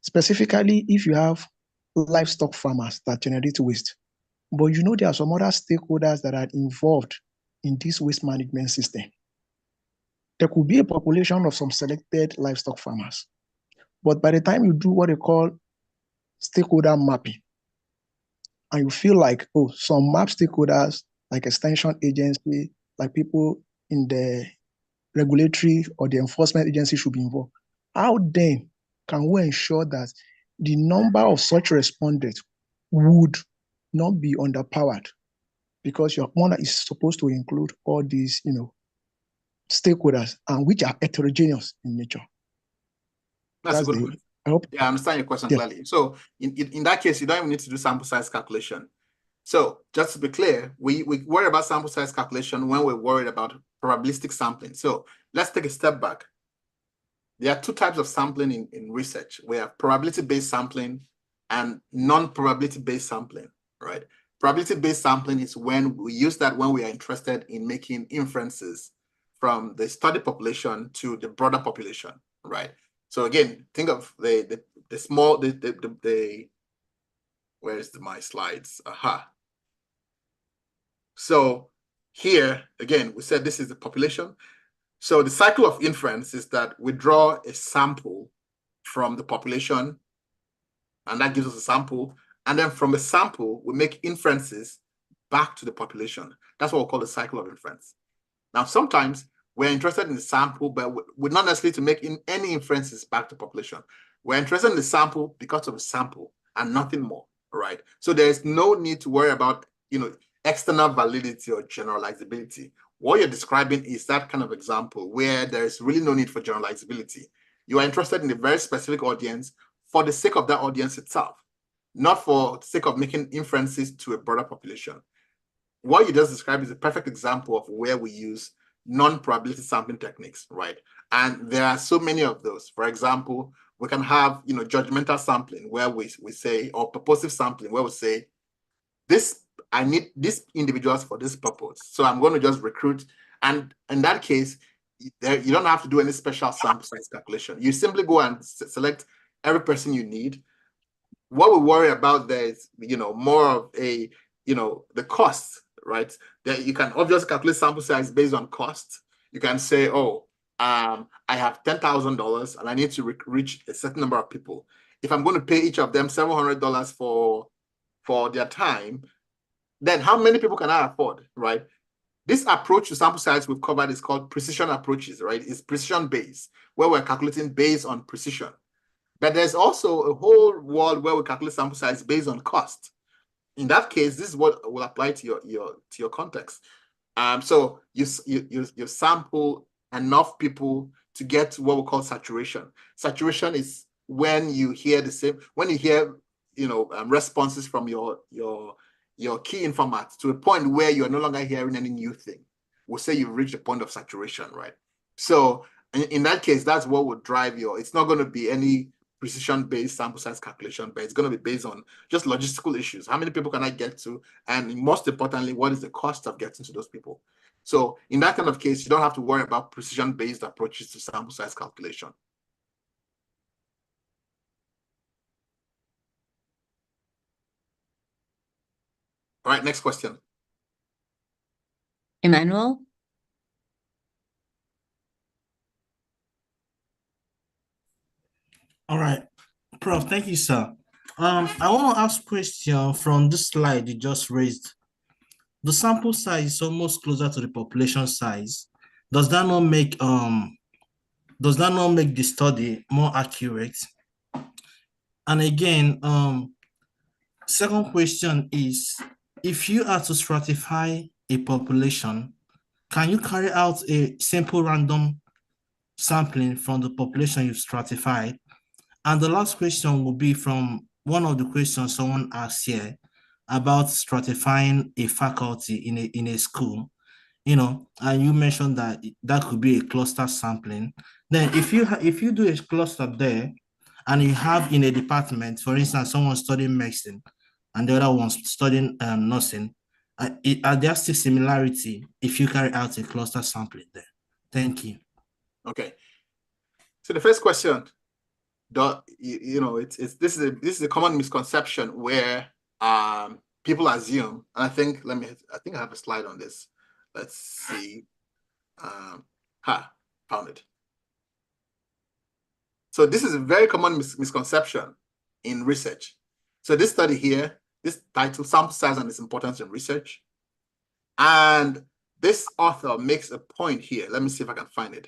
Specifically, if you have livestock farmers that generate waste, but you know there are some other stakeholders that are involved in this waste management system. There could be a population of some selected livestock farmers, but by the time you do what they call stakeholder mapping, and you feel like, oh, some map stakeholders, like extension agency, like people in the regulatory or the enforcement agency should be involved. How then can we ensure that the number of such respondents would not be underpowered? Because your one is supposed to include all these, stakeholders, and which are heterogeneous in nature. That's a good question. I hope. Yeah, I understand your question clearly. So in that case, you don't even need to do sample size calculation. So just to be clear, we worry about sample size calculation when we're worried about probabilistic sampling. So let's take a step back. There are two types of sampling in research. We have probability-based sampling and non-probability-based sampling, right? Probability-based sampling is when we use that when we are interested in making inferences from the study population to the broader population, right? So again, think of the small, where is my slides? Aha. So here, again, we said this is the population. So the cycle of inference is that we draw a sample from the population, and that gives us a sample. And then from a sample, we make inferences back to the population. That's what we call the cycle of inference. Now, sometimes we're interested in the sample, but we're not necessarily to make any inferences back to population. We're interested in the sample because of the sample and nothing more, right? So there's no need to worry about, external validity or generalizability. What you're describing is that kind of example where there's really no need for generalizability. You are interested in a very specific audience for the sake of that audience itself, not for the sake of making inferences to a broader population. What you just described is a perfect example of where we use non-probability sampling techniques, right? And there are so many of those. For example, we can have, judgmental sampling where we say, or purposive sampling where we say, I need these individuals for this purpose. So I'm going to just recruit. And in that case, you don't have to do any special sample size calculation. You simply go and select every person you need. What we worry about there is, more of the cost, right? That you can obviously calculate sample size based on cost. You can say, I have $10,000 and I need to reach a certain number of people. If I'm going to pay each of them $700 for their time, then how many people can I afford, right? This approach to sample size we've covered is called precision approaches, right? It's precision-based, where we're calculating based on precision. But there's also a whole world where we calculate sample size based on cost. In that case, this is what will apply to your context. So you sample enough people to get what we call saturation. Saturation is when you hear responses from your key informats to a point where you're no longer hearing any new thing. We'll say you've reached a point of saturation, right? So in that case, that's what would drive it's not going to be any precision-based sample size calculation, but it's going to be based on just logistical issues. How many people can I get to? And most importantly, what is the cost of getting to those people? So in that kind of case, you don't have to worry about precision-based approaches to sample size calculation. All right, next question. Emmanuel? All right, Prof, thank you, sir. I want to ask a question from this slide you just raised. The sample size is almost closer to the population size. Does that not make the study more accurate? And again, second question is, if you are to stratify a population, can you carry out a simple random sampling from the population you've stratified? And the last question will be from one of the questions someone asked here about stratifying a faculty in a school, and you mentioned that could be a cluster sampling. Then if you do a cluster there, and you have in a department, for instance, someone studying medicine and the other one's studying nursing, are there still similarity if you carry out a cluster sampling there? Thank you. Okay. So the first question, this is a common misconception where people assume, and I think I have a slide on this. Let's see. Found it. So this is a very common misconception in research. So this study here, this title, Sample Size and Its Importance in Research. And this author makes a point here. Let me see if I can find it.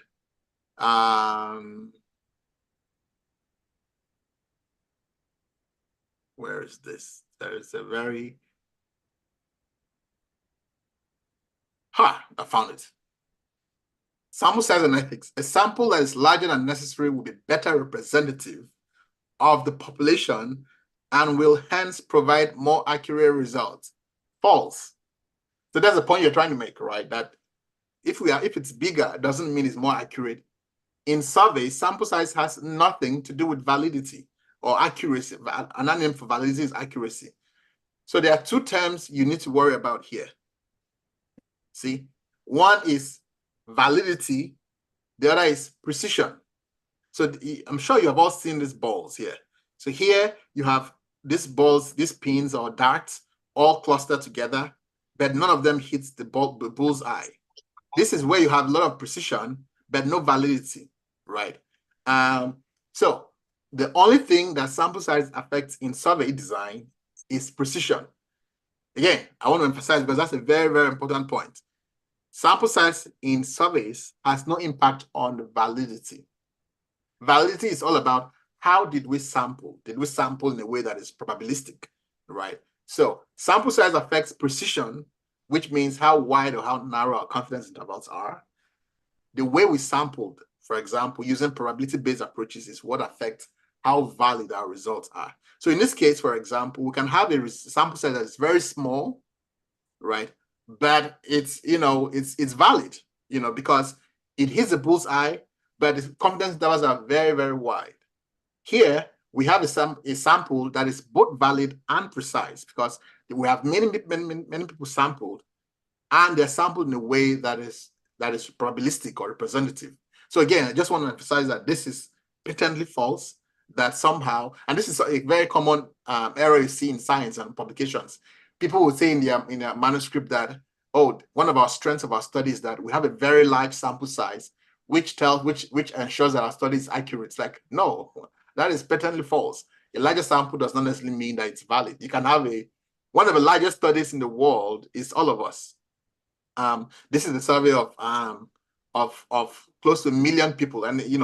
Where is this? There is a very... I found it. Sample size and ethics. A sample that is larger than necessary will be better representative of the population and will hence provide more accurate results. False. So that's the point you're trying to make, right? That if it's bigger, it doesn't mean it's more accurate. In surveys, sample size has nothing to do with validity or accuracy. Another name for validity is accuracy. So there are two terms you need to worry about here. See, one is validity, the other is precision. So I'm sure you have all seen these balls here. So here you have these balls, these pins or darts all clustered together. but none of them hits the bullseye. This is where you have a lot of precision, but no validity, right? So the only thing that sample size affects in survey design is precision. Again, I want to emphasize because that's a very, very important point. Sample size in surveys has no impact on the validity. Validity is all about how did we sample? Did we sample in a way that is probabilistic, right? So sample size affects precision, which means how wide or how narrow our confidence intervals are. The way we sampled, for example, using probability-based approaches is what affects how valid our results are. So in this case, for example, we can have a sample size that is very small, right? But it's, it's valid, because it hits the bullseye, but the confidence intervals are very, very wide. Here, we have a sample that is both valid and precise because we have many people sampled, and they're sampled in a way that is probabilistic or representative. So again, I just want to emphasize that this is patently false, that somehow, and this is a very common error you see in science and publications. People will say in their manuscript that, oh, one of our strengths of our study is that we have a very large sample size, which ensures that our study is accurate. It's like, no, that is patently false. A larger sample does not necessarily mean that it's valid. You can have one of the largest studies in the world is all of us. This is the survey of close to 1 million people, and in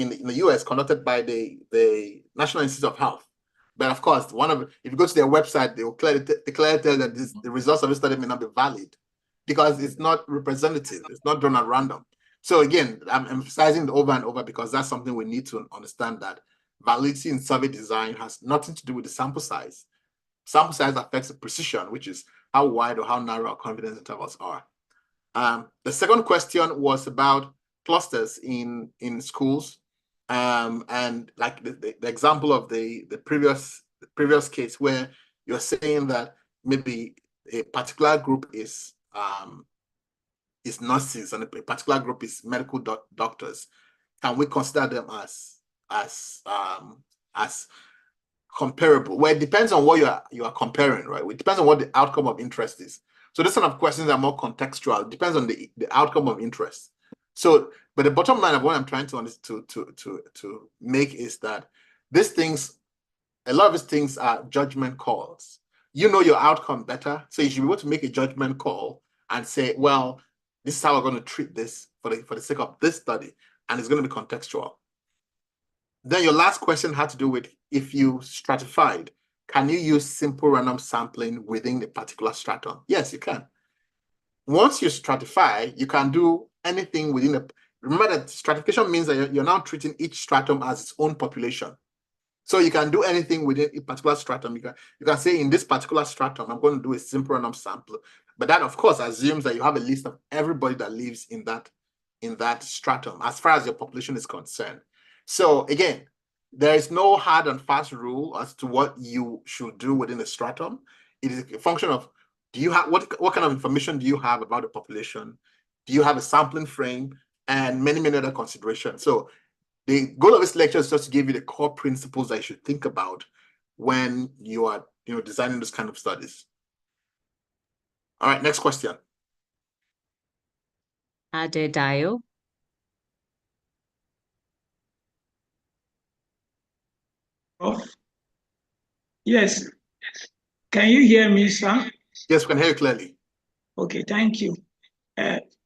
the US, conducted by the National Institute of Health. But of course, if you go to their website, they will clearly tell that the results of this study may not be valid because it's not representative. It's not done at random. So again, I'm emphasizing it over and over because that's something we need to understand, that validity in survey design has nothing to do with the sample size. Sample size affects the precision, which is how wide or how narrow our confidence intervals are. The second question was about clusters in schools. And like the example of the previous case where you're saying that maybe a particular group is nurses and a particular group is medical doctors. Can we consider them as comparable? Well, it depends on what you are comparing, right? It depends on what the outcome of interest is. So this kind of questions are more contextual. It depends on the outcome of interest. So, but the bottom line of what I'm trying to make is that a lot of these things are judgment calls. You know your outcome better, so you should be able to make a judgment call and say, well, this is how we're going to treat this for the sake of this study, and it's going to be contextual. Then your last question had to do with, if you stratified, can you use simple random sampling within the particular stratum? Yes, you can. Once you stratify, you can do anything within a. Remember that stratification means that you're now treating each stratum as its own population. So you can do anything within a particular stratum. You can say, in this particular stratum, I'm going to do a simple random sample. But that, of course, assumes that you have a list of everybody that lives in that stratum, as far as your population is concerned. So again, there is no hard and fast rule as to what you should do within the stratum. It is a function of, do you have what kind of information do you have about the population? Do you have a sampling frame? And many, many other considerations. So the goal of this lecture is just to give you the core principles that you should think about when you are designing this kind of studies. All right, next question. Adedayo. Yes. Can you hear me, sir? Yes, we can hear you clearly. Okay, thank you.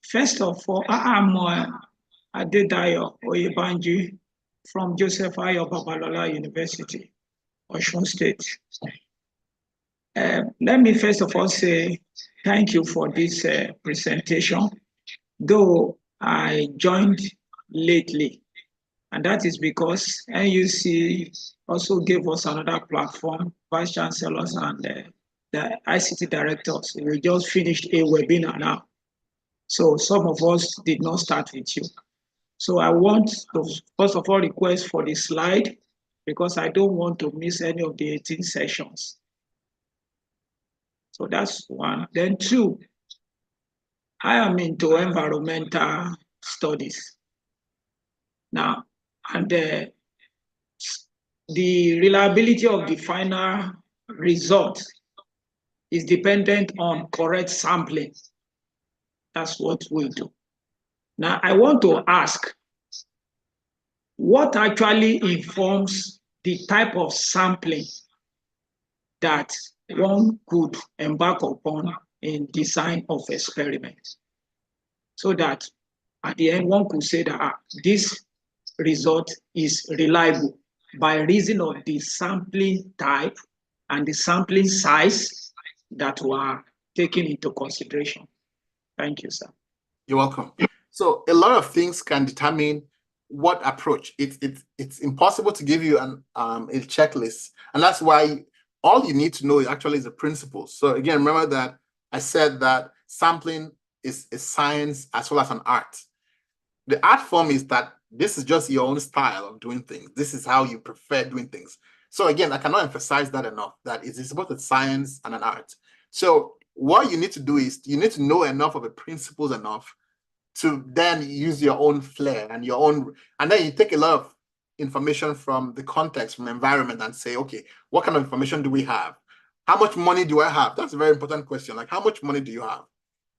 First of all, I'm Adedayo Oyebanji from Joseph Ayo Babalola University, Osun State. Let me first of all say thank you for this presentation, though I joined lately, and that is because NUC also gave us another platform, vice chancellors and the ICT directors. We just finished a webinar now. So some of us did not start with you. So I want to, first of all, request for the slide, because I don't want to miss any of the 18 sessions. So that's one. Then two, I am into environmental studies now, and the reliability of the final result is dependent on correct sampling. That's what we do. Now, I want to ask, what actually informs the type of sampling that one could embark upon in design of experiments, so that at the end one could say that this result is reliable by reason of the sampling type and the sampling size that were taken into consideration. Thank you, sir. You're welcome. So a lot of things can determine what approach. It's impossible to give you a checklist, and that's why all you need to know actually is the principles. So again, remember that I said that sampling is a science as well as an art. The art form is that this is just your own style of doing things. This is how you prefer doing things. So again, I cannot emphasize that enough, that it is both a science and an art. So what you need to do is you need to know enough of the principles enough to then use your own flair and your own, and then you take a lot of information from the context, from the environment, and say, okay, what kind of information do we have? How much money do I have? That's a very important question. Like, how much money do you have?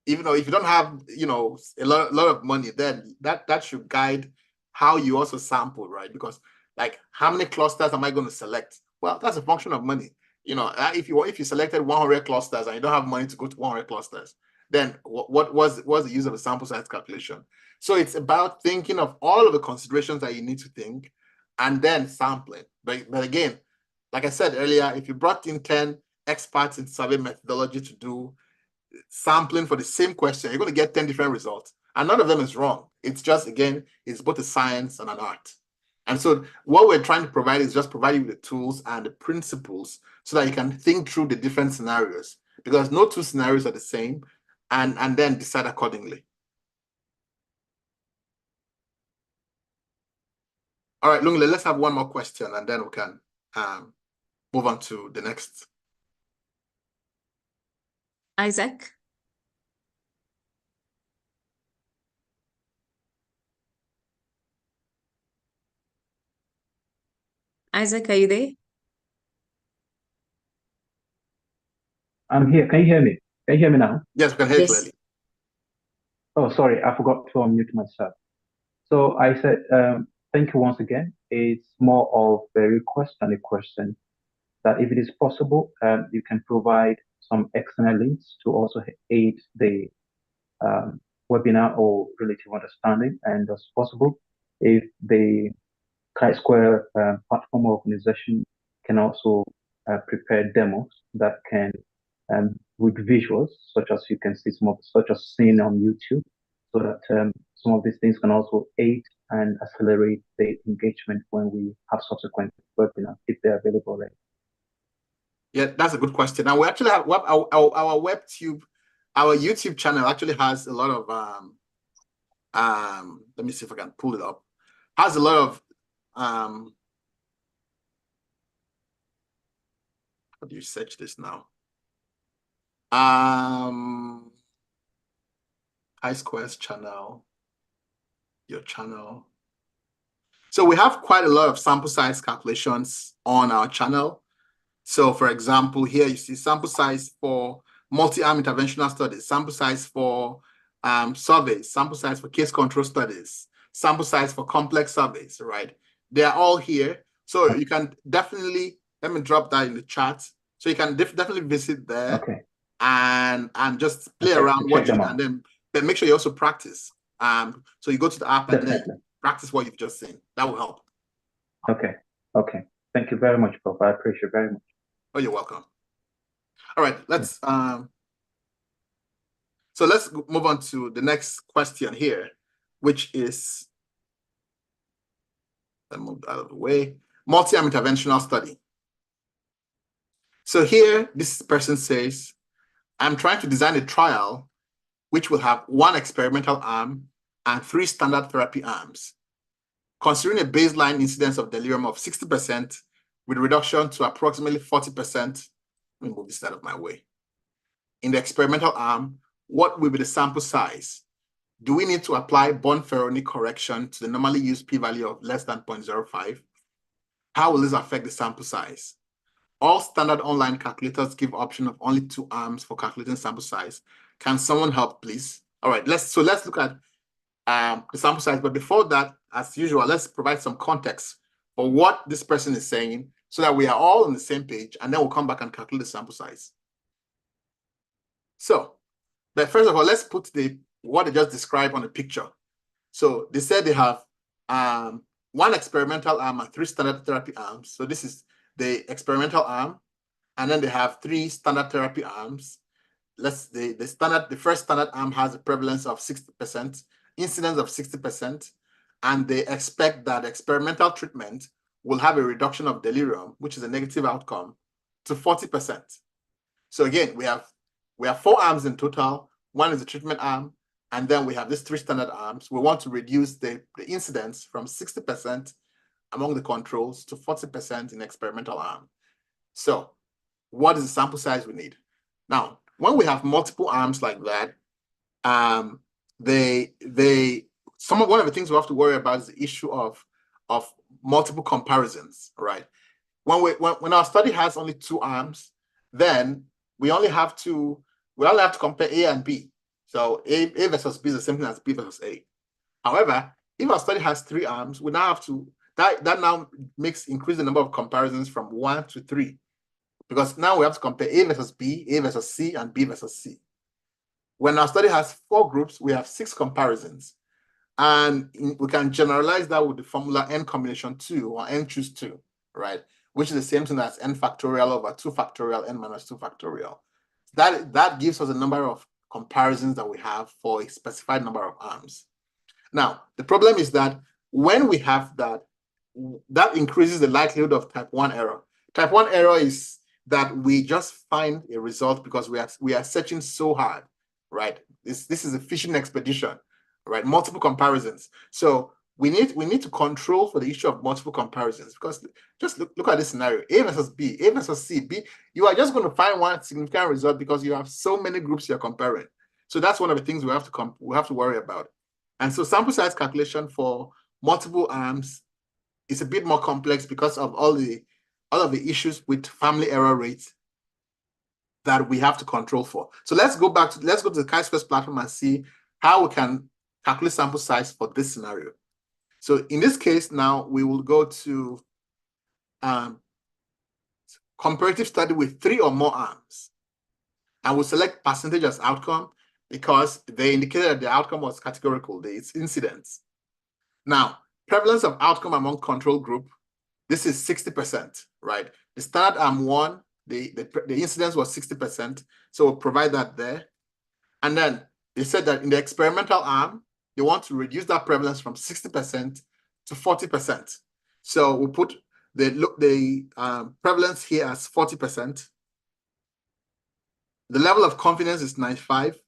Even though if you don't have, a lot of money, then that should guide how you also sample, right? Because like, how many clusters am I going to select? Well, that's a function of money. If you selected 100 clusters and you don't have money to go to 100 clusters, then what was the use of a sample size calculation? So it's about thinking of all of the considerations that you need to think and then sampling. But again, like I said earlier, if you brought in 10 experts in survey methodology to do sampling for the same question, you're going to get 10 different results. And none of them is wrong. It's just, again, it's both a science and an art. And so what we're trying to provide is just provide you with the tools and the principles so that you can think through the different scenarios, because no two scenarios are the same, and then decide accordingly. All right, Lungle, let's have one more question and then we can move on to the next. Isaac? Isaac, are you there? I'm here. Can you hear me? Can you hear me now? Yes, we can hear you clearly. Oh, sorry, I forgot to unmute myself. So I said, thank you once again. It's more of a request than a question, that if it is possible, you can provide some external links to also aid the webinar or relative understanding. And as possible, if the Chi-Square platform organization can also prepare demos that can, with visuals, such as you can see such as seen on YouTube, so that some of these things can also aid and accelerate the engagement when we have subsequent webinars, if they're available already. Yeah, that's a good question. Now we actually have our YouTube channel actually has a lot of let me see if I can pull it up. Has a lot of how do you search this now? Chisquares channel, your channel. So we have quite a lot of sample size calculations on our channel. So for example, here you see sample size for multi-arm interventional studies, sample size for surveys, sample size for case control studies, sample size for complex surveys, right? They're all here. So you can definitely, let me drop that in the chat. So you can definitely visit there and just play around, watch it, and then make sure you also practice. So you go to the app and then practice what you've just seen. That will help. Okay. Thank you very much, Prof. I appreciate it very much. Oh, you're welcome. All right, let's so let's move on to the next question here, which is, let me move out of the way, multi-arm interventional study. So here, this person says, I'm trying to design a trial which will have 1 experimental arm and 3 standard therapy arms, considering a baseline incidence of delirium of 60% with reduction to approximately 40%. Let me move this out of my way. In the experimental arm, what will be the sample size? Do we need to apply Bonferroni correction to the normally used p-value of less than 0.05? How will this affect the sample size? All standard online calculators give option of only 2 arms for calculating sample size. Can someone help, please? All right, let's look at the sample size. But before that, as usual, let's provide some context for what this person is saying so that we are all on the same page, and then we'll come back and calculate the sample size. So, but first of all, let's put what they just described on the picture. So they said they have 1 experimental arm and 3 standard therapy arms. So this is the experimental arm, and then they have 3 standard therapy arms. The first standard arm has a prevalence of 60%, incidence of 60%, and they expect that experimental treatment will have a reduction of delirium, which is a negative outcome, to 40%. So again, we have 4 arms in total. 1 is the treatment arm, and then we have these 3 standard arms. We want to reduce the incidence from 60% among the controls to 40% in the experimental arm. So what is the sample size we need? Now, when we have multiple arms like that, one of the things we have to worry about is the issue of multiple comparisons, right? When our study has only 2 arms, then we only have to compare A and B. So A versus B is the same thing as B versus A. However, if our study has 3 arms, we now have to that now increase the number of comparisons from 1 to 3, because now we have to compare A versus B, A versus C, and B versus C. When our study has 4 groups, we have 6 comparisons, and we can generalize that with the formula n combination 2 or n choose 2, right? Which is the same thing as n factorial over 2 factorial n minus 2 factorial. That gives us a number of comparisons that we have for a specified number of arms. Now, the problem is that when we have that increases the likelihood of type 1 error. Type 1 error is that we just find a result because we are searching so hard, right? This is a fishing expedition, right? Multiple comparisons. So we need to control for the issue of multiple comparisons, because just look at this scenario: A versus B, A versus C, B. You are just going to find one significant result because you have so many groups you're comparing. So that's one of the things we have to worry about. And so sample size calculation for multiple arms is a bit more complex because of all of the issues with family error rates that we have to control for. So let's go to the Chi-Squares platform and see how we can calculate sample size for this scenario. So in this case, now we will go to comparative study with 3 or more arms, and we'll select percentage as outcome because they indicated that the outcome was categorical, it's incidence. Now, prevalence of outcome among control group, this is 60%, right? The standard arm 1, the incidence was 60%, so we'll provide that there. And then they said that in the experimental arm, they want to reduce that prevalence from 60% to 40%. So we'll put the prevalence here as 40%. The level of confidence is 95.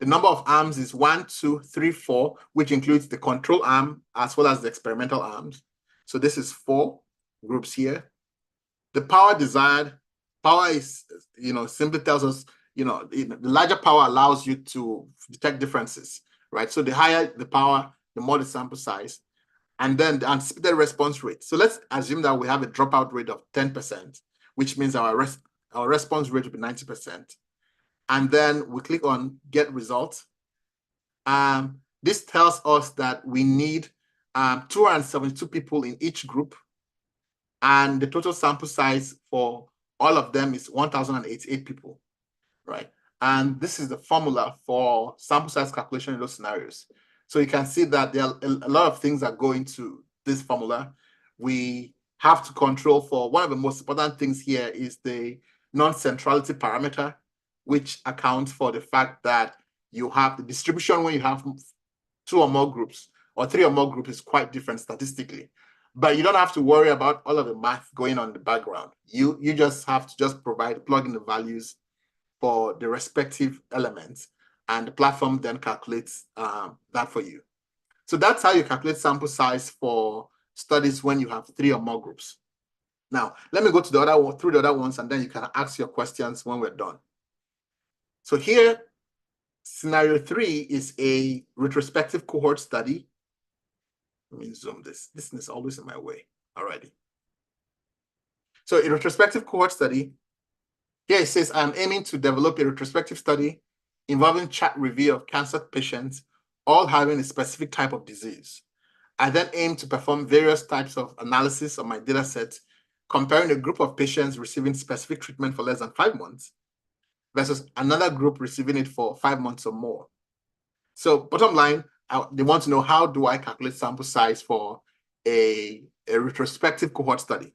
The number of arms is 1, 2, 3, 4, which includes the control arm as well as the experimental arms. So this is 4 groups here. The power desired, power is, simply tells us, the larger power allows you to detect differences, right? So the higher the power, the more the sample size. And then the anticipated response rate. So let's assume that we have a dropout rate of 10%, which means our response rate will be 90%. And then we click on get results. This tells us that we need 272 people in each group, and the total sample size for all of them is 1,088 people, right? And this is the formula for sample size calculation in those scenarios. So you can see that there are a lot of things that go into this formula. We have to control for one of the most important things here is the non-centrality parameter, which accounts for the fact that you have the distribution when you have 2 or more groups or 3 or more groups is quite different statistically. But you don't have to worry about all of the math going on in the background. You just have to plug in the values for the respective elements, and the platform then calculates that for you. So that's how you calculate sample size for studies when you have 3 or more groups. Now, let me go to through the other ones, and then you can ask your questions when we're done. So here, scenario 3 is a retrospective cohort study. Let me zoom this. This is always in my way already. So a retrospective cohort study, here it says, I'm aiming to develop a retrospective study involving chart review of cancer patients, all having a specific type of disease. I then aim to perform various types of analysis of my data set, comparing a group of patients receiving specific treatment for less than 5 months versus another group receiving it for 5 months or more. So bottom line, they want to know, how do I calculate sample size for a retrospective cohort study?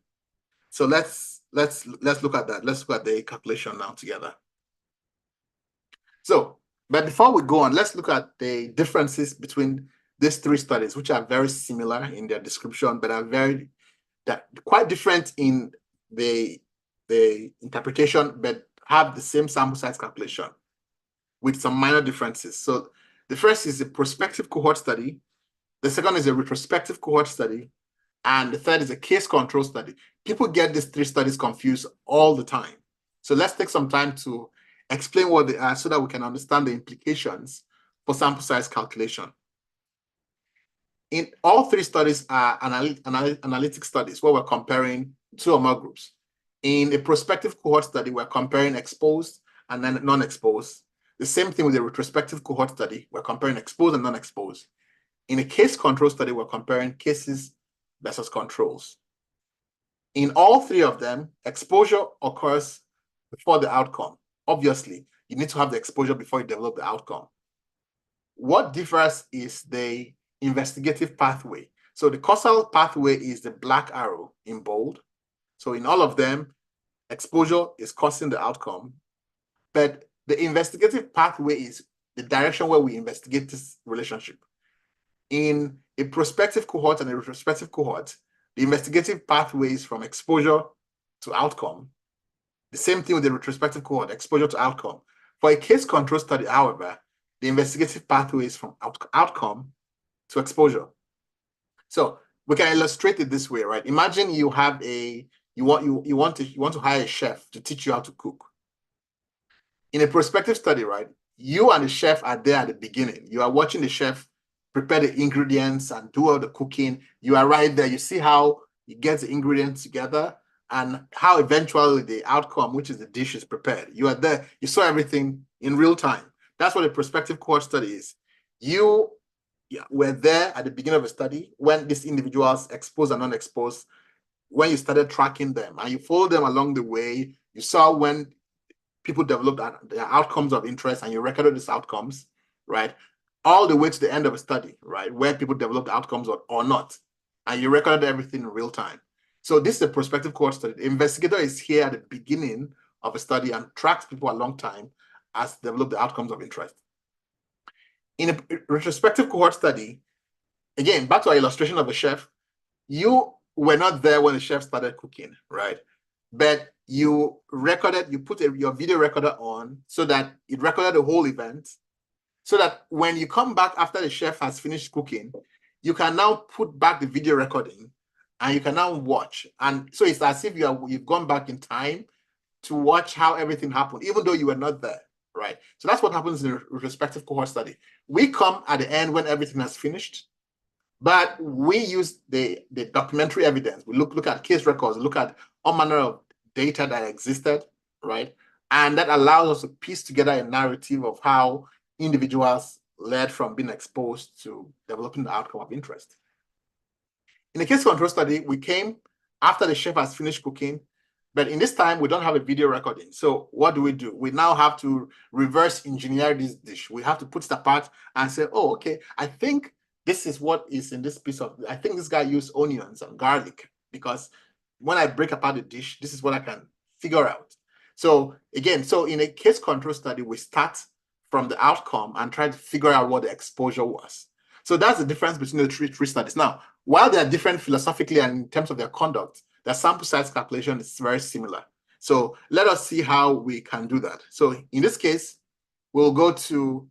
So let's look at that. Let's look at the calculation now together. So, but before we go on, let's look at the differences between these 3 studies, which are very similar in their description, but are quite different in the interpretation, but have the same sample size calculation with some minor differences. So the first is a prospective cohort study. The second is a retrospective cohort study. And the third is a case control study. People get these 3 studies confused all the time. So let's take some time to explain what they are so that we can understand the implications for sample size calculation. In all 3 studies are analytic studies where we're comparing 2 or more groups. In a prospective cohort study, we're comparing exposed and then non-exposed. The same thing with a retrospective cohort study, we're comparing exposed and non-exposed. In a case control study, we're comparing cases versus controls. In all 3 of them, exposure occurs before the outcome. Obviously, you need to have the exposure before you develop the outcome. What differs is the investigative pathway. So the causal pathway is the black arrow in bold. So in all of them, exposure is causing the outcome, but the investigative pathway is the direction where we investigate this relationship. In a prospective cohort and a retrospective cohort, the investigative pathway is from exposure to outcome. The same thing with the retrospective cohort, exposure to outcome. For a case control study, however, the investigative pathway is from outcome to exposure. So we can illustrate it this way, right? Imagine you have you want to hire a chef to teach you how to cook. In a prospective study, right, you and the chef are there at the beginning. You are watching the chef prepare the ingredients and do all the cooking. You are right there. You see how he gets the ingredients together and how eventually the outcome, which is the dish, is prepared. You are there. You saw everything in real time. That's what a prospective cohort study is. You were there at the beginning of a study when these individuals, exposed and non-exposed, when you started tracking them and you followed them along the way. You saw when people developed their outcomes of interest and you recorded these outcomes, right? All the way to the end of a study, right? Where people developed outcomes or not. And you recorded everything in real time. So this is a prospective cohort study. The investigator is here at the beginning of a study and tracks people a long time as they develop the outcomes of interest. In a retrospective cohort study, again, back to our illustration of a chef, you were not there when the chef started cooking, right? But you recorded, you put your video recorder on so that it recorded the whole event, so that when you come back after the chef has finished cooking, you can now put back the video recording and you can now watch. And so it's as if you've gone back in time to watch how everything happened, even though you were not there, right? So that's what happens in a retrospective cohort study. We come at the end when everything has finished, but we use the documentary evidence. We look at case records, look at all manner of data that existed, right? And that allows us to piece together a narrative of how individuals led from being exposed to developing the outcome of interest. In the case control study, we came after the chef has finished cooking, but in this time, we don't have a video recording. So what do? We now have to reverse engineer this dish. We have to put it apart and say, oh, okay, I think this is what is in this piece of, I think this guy used onions and garlic, because when I break apart the dish, this is what I can figure out. So again, so in a case control study, we start from the outcome and try to figure out what the exposure was. So that's the difference between the three studies. Now, while they are different philosophically and in terms of their conduct, their sample size calculation is very similar. So let us see how we can do that. So in this case, we'll go to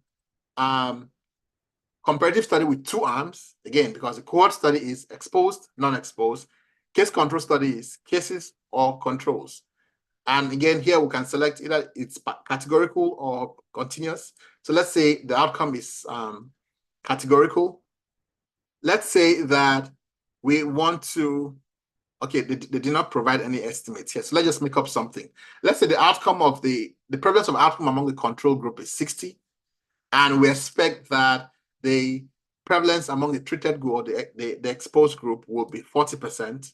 comparative study with 2 arms, again, because the cohort study is exposed, non-exposed. Case control study is cases or controls. And again, here we can select either it's categorical or continuous. So let's say the outcome is categorical. Let's say that we want to, Okay, they did not provide any estimates here. So let's just make up something. Let's say the outcome of the prevalence of outcome among the control group is 60, and we expect that the prevalence among the treated group or the exposed group will be 40%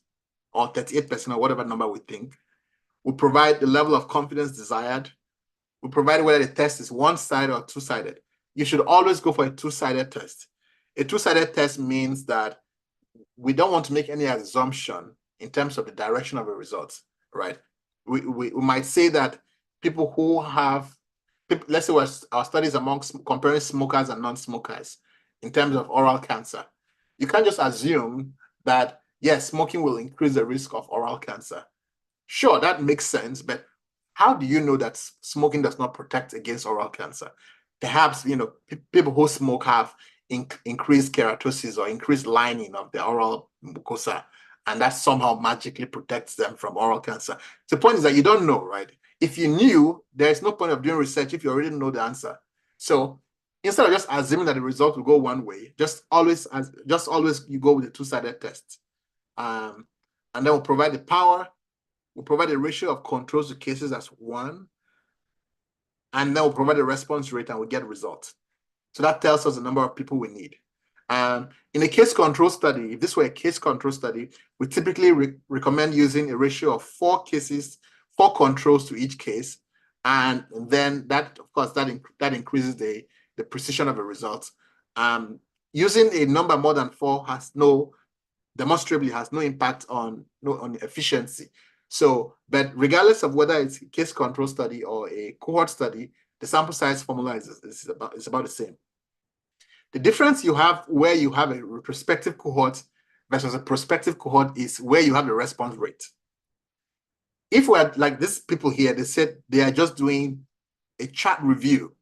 or 38% or whatever number we think. We provide the level of confidence desired. We provide whether the test is one-sided or two-sided. You should always go for a two-sided test. A two-sided test means that we don't want to make any assumption in terms of the direction of the results, right? We might say that people who have, let's say our studies amongst comparing smokers and non-smokers in terms of oral cancer. You can't just assume that, yes, smoking will increase the risk of oral cancer. Sure, that makes sense, but how do you know that smoking does not protect against oral cancer? Perhaps, people who smoke have increased keratosis or increased lining of the oral mucosa, and that somehow magically protects them from oral cancer. The point is that you don't know, right? If you knew, there's no point of doing research if you already know the answer. So instead of just assuming that the result will go one way, just always you go with the two-sided test. And then we'll provide the power, we'll provide a ratio of controls to cases as 1, and then we'll provide a response rate and we'll get results. So that tells us the number of people we need. In a case control study, if this were a case control study, we typically recommend using a ratio of 4 controls to each case. And then that, of course, that increases the precision of the results. Using a number more than 4 demonstrably has no impact on efficiency. So, but regardless of whether it's a case control study or a cohort study, the sample size formula is about the same. The difference you have where you have a retrospective cohort versus a prospective cohort is where you have the response rate. If we're like these people here, they said they are just doing a chat review.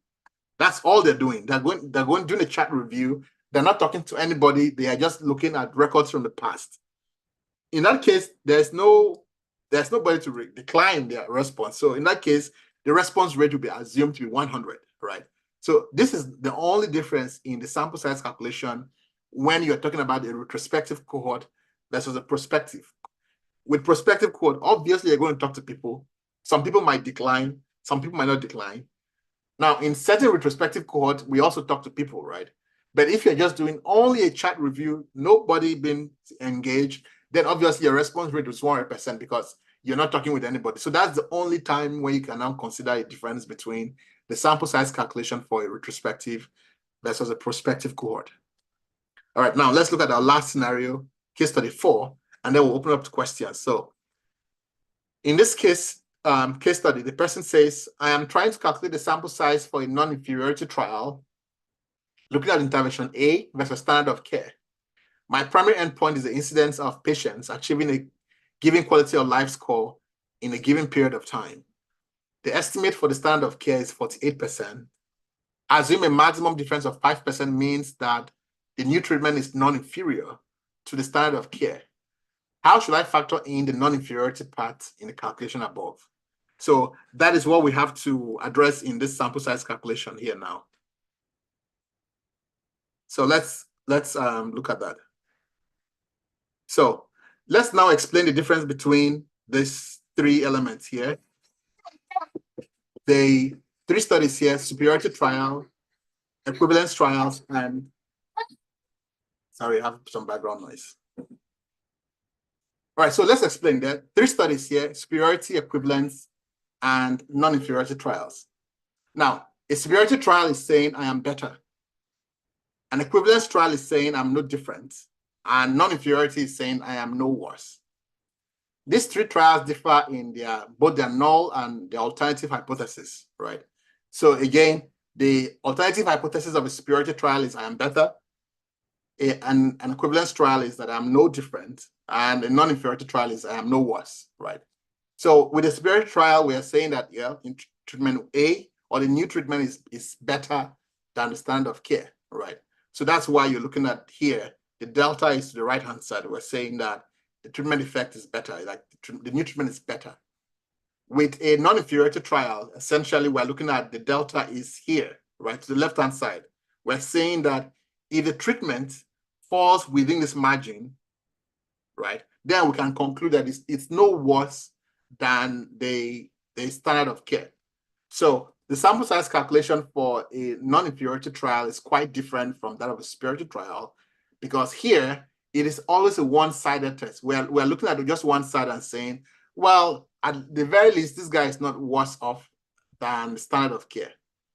That's all they're doing. They're going doing a chat review. They're not talking to anybody. They are just looking at records from the past. In that case, there's nobody to decline their response. So in that case, the response rate will be assumed to be 100, right? So this is the only difference in the sample size calculation when you're talking about a retrospective cohort versus a prospective. With prospective cohort, obviously you're going to talk to people. Some people might decline, some people might not decline. Now, in certain retrospective cohort, we also talk to people, right? But if you're just doing only a chat review, nobody being engaged, then obviously your response rate is 100% because you're not talking with anybody. So that's the only time where you can now consider a difference between the sample size calculation for a retrospective versus a prospective cohort. All right, now let's look at our last scenario, case study 4, and then we'll open up to questions. So in this case study, the person says, I am trying to calculate the sample size for a non-inferiority trial, looking at intervention A versus standard of care. My primary endpoint is the incidence of patients achieving a given quality of life score in a given period of time. The estimate for the standard of care is 48%. Assume a maximum difference of 5% means that the new treatment is non-inferior to the standard of care. How should I factor in the non-inferiority part in the calculation above? So that is what we have to address in this sample size calculation here now. So let's look at that. So let's now explain the difference between these 3 elements here. The 3 studies here: superiority trial, equivalence trials, and sorry, I have some background noise. All right, so let's explain that 3 studies here: superiority, equivalence, and non-inferiority trials. Now, a superiority trial is saying I am better. An equivalence trial is saying I'm no different. And non-inferiority is saying I am no worse. These 3 trials differ in both their null and the alternative hypothesis, right? So again, the alternative hypothesis of a superiority trial is I am better. An equivalence trial is that I'm no different. And a non-inferiority trial is I am no worse, right? So with a superiority trial, we are saying that, yeah, in treatment A, or the new treatment is better than the standard of care, right? So that's why you're looking at here, the delta is to the right-hand side. We're saying that the treatment effect is better, like the new treatment is better. With a non-inferiority trial, essentially, we're looking at the delta is here, right, to the left-hand side. We're saying that if the treatment falls within this margin, right, then we can conclude that it's no worse than the standard of care. So the sample size calculation for a non-inferiority trial is quite different from that of a superiority trial, because here it is always a one-sided test. We're looking at just one side and saying, well, at the very least, this guy is not worse off than the standard of care.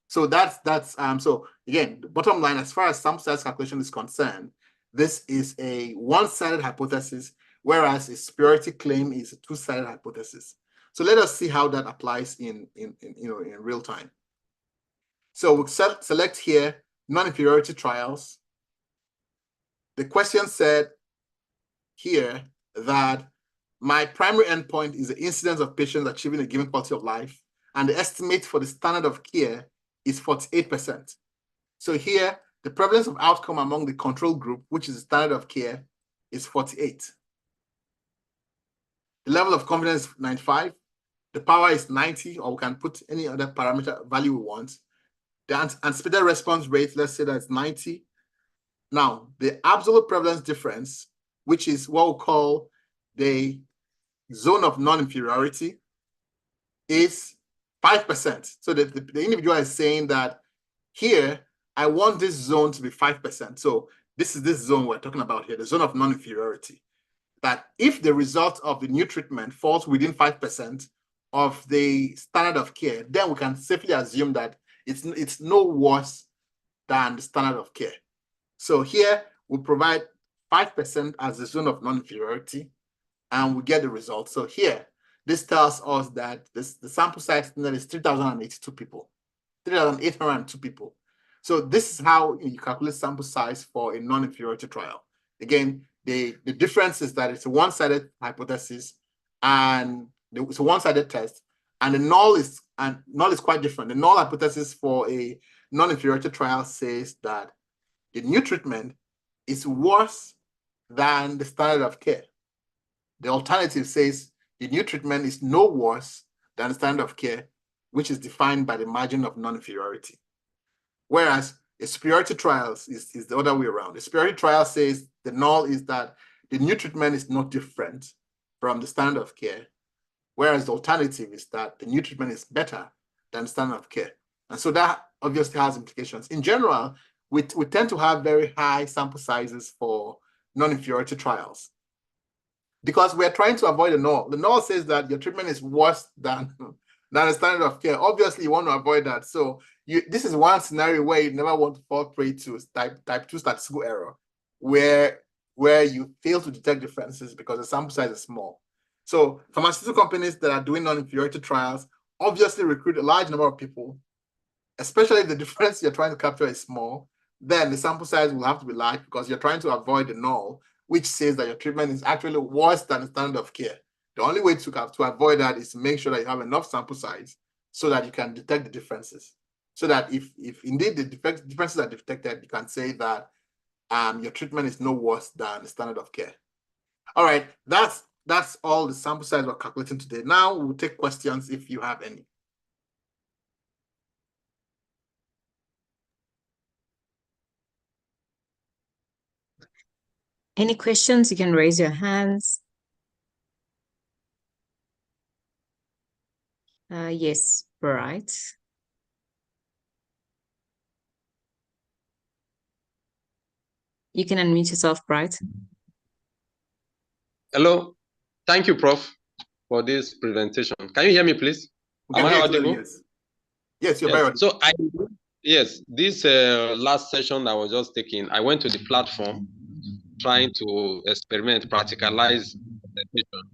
So so again, the bottom line, as far as sample size calculation is concerned, this is a one-sided hypothesis, whereas a superiority claim is a two-sided hypothesis. So let us see how that applies in real time. So we'll select here non-inferiority trials. The question said here that my primary endpoint is the incidence of patients achieving a given quality of life, and the estimate for the standard of care is 48%. So here, the prevalence of outcome among the control group, which is the standard of care, is 48. The level of confidence is 95. The power is 90, or we can put any other parameter value we want. The anticipated response rate, let's say that's 90. Now, the absolute prevalence difference, which is what we call the zone of non-inferiority, is 5%. So the individual is saying that here, I want this zone to be 5%. So this is this zone we're talking about here, the zone of non-inferiority. That if the result of the new treatment falls within 5% of the standard of care, then we can safely assume that it's no worse than the standard of care. So here we provide 5% as the zone of non-inferiority, and we get the result. So here, this tells us that the sample size is 3,082 people, 3,802 people. So this is how you calculate sample size for a non-inferiority trial. Again, the difference is that it's a one-sided hypothesis and it's a one-sided test, and the null is quite different. The null hypothesis for a non-inferiority trial says that the new treatment is worse than the standard of care. The alternative says the new treatment is no worse than the standard of care, which is defined by the margin of non-inferiority. Whereas a superiority trial is the other way around. The superiority trial says the null is that the new treatment is not different from the standard of care, whereas the alternative is that the new treatment is better than standard of care. And so that obviously has implications. In general, we tend to have very high sample sizes for non-inferiority trials because we're trying to avoid the null. The null says that your treatment is worse than the standard of care. Obviously, you want to avoid that. So this is one scenario where you never want to fall prey to type 2 statistical error, where you fail to detect differences because the sample size is small. So pharmaceutical companies that are doing non-inferiority trials obviously recruit a large number of people, especially if the difference you're trying to capture is small. Then the sample size will have to be large because you're trying to avoid the null, which says that your treatment is actually worse than the standard of care. The only way to avoid that is to make sure that you have enough sample size so that you can detect the differences. So that if indeed the differences are detected, you can say that your treatment is no worse than the standard of care. All right, that's all the sample size we're calculating today. Now we'll take questions if you have any. Any questions? You can raise your hands. Yes, right. You can unmute yourself, Bright. Hello. Thank you, Prof, for this presentation. Can you hear me, please? Am I audible? Yes, you're very audible. So this last session I was just taking, I went to the platform trying to experiment, practicalize the presentation,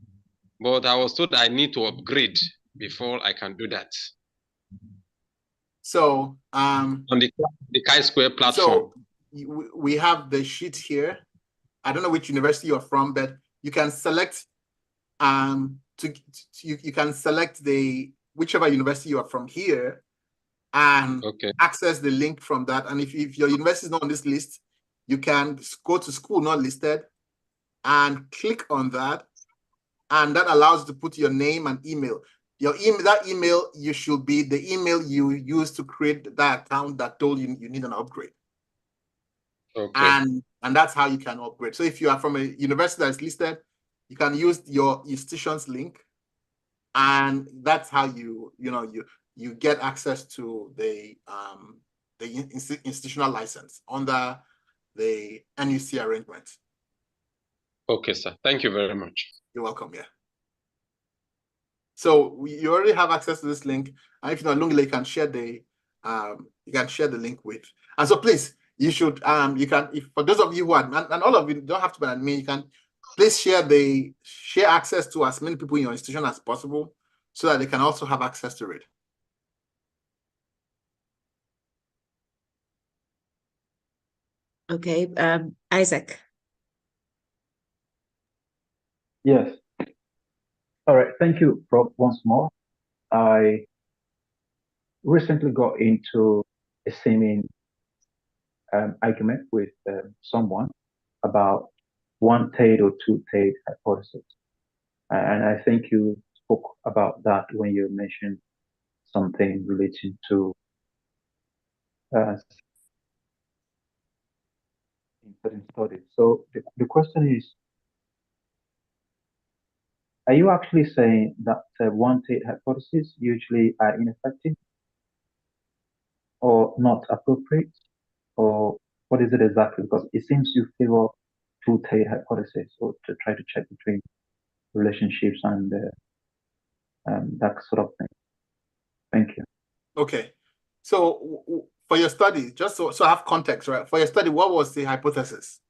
but I was told I need to upgrade before I can do that. So on the Chi-Square platform. So we have the sheet here. I don't know which university you're from, but you can select you can select whichever university you are from here and access the link from that. And if your university is not on this list, you can go to school not listed and click on that, and that allows you to put your name and email. That email should be the email you use to create that account that told you you need an upgrade. And that's how you can upgrade. So if you are from a university that's listed, you can use your institution's link, and that's how you get access to the institutional license under the NUC arrangement. Okay, sir. Thank you very much. You're welcome. Yeah. So you already have access to this link, and if you're not Lungile, you can share the link with. And so please, you should you can, if for those of you who are, and all of you don't have to be admin, you can please share access to as many people in your institution as possible, so that they can also have access to it. Okay, Isaac. Yes. All right. Thank you, Rob, once more. I recently got into a seeming argument with someone about one-tailed or two-tailed hypothesis. And I think you spoke about that when you mentioned something relating to certain studies. So the question is, are you actually saying that one-tailed hypotheses usually are ineffective or not appropriate, or what is it exactly? Because it seems you favor two-tailed hypothesis, or to try to check between relationships and that sort of thing. Thank you. Okay. So for your study, just so I have context, right? For your study, what was the hypothesis?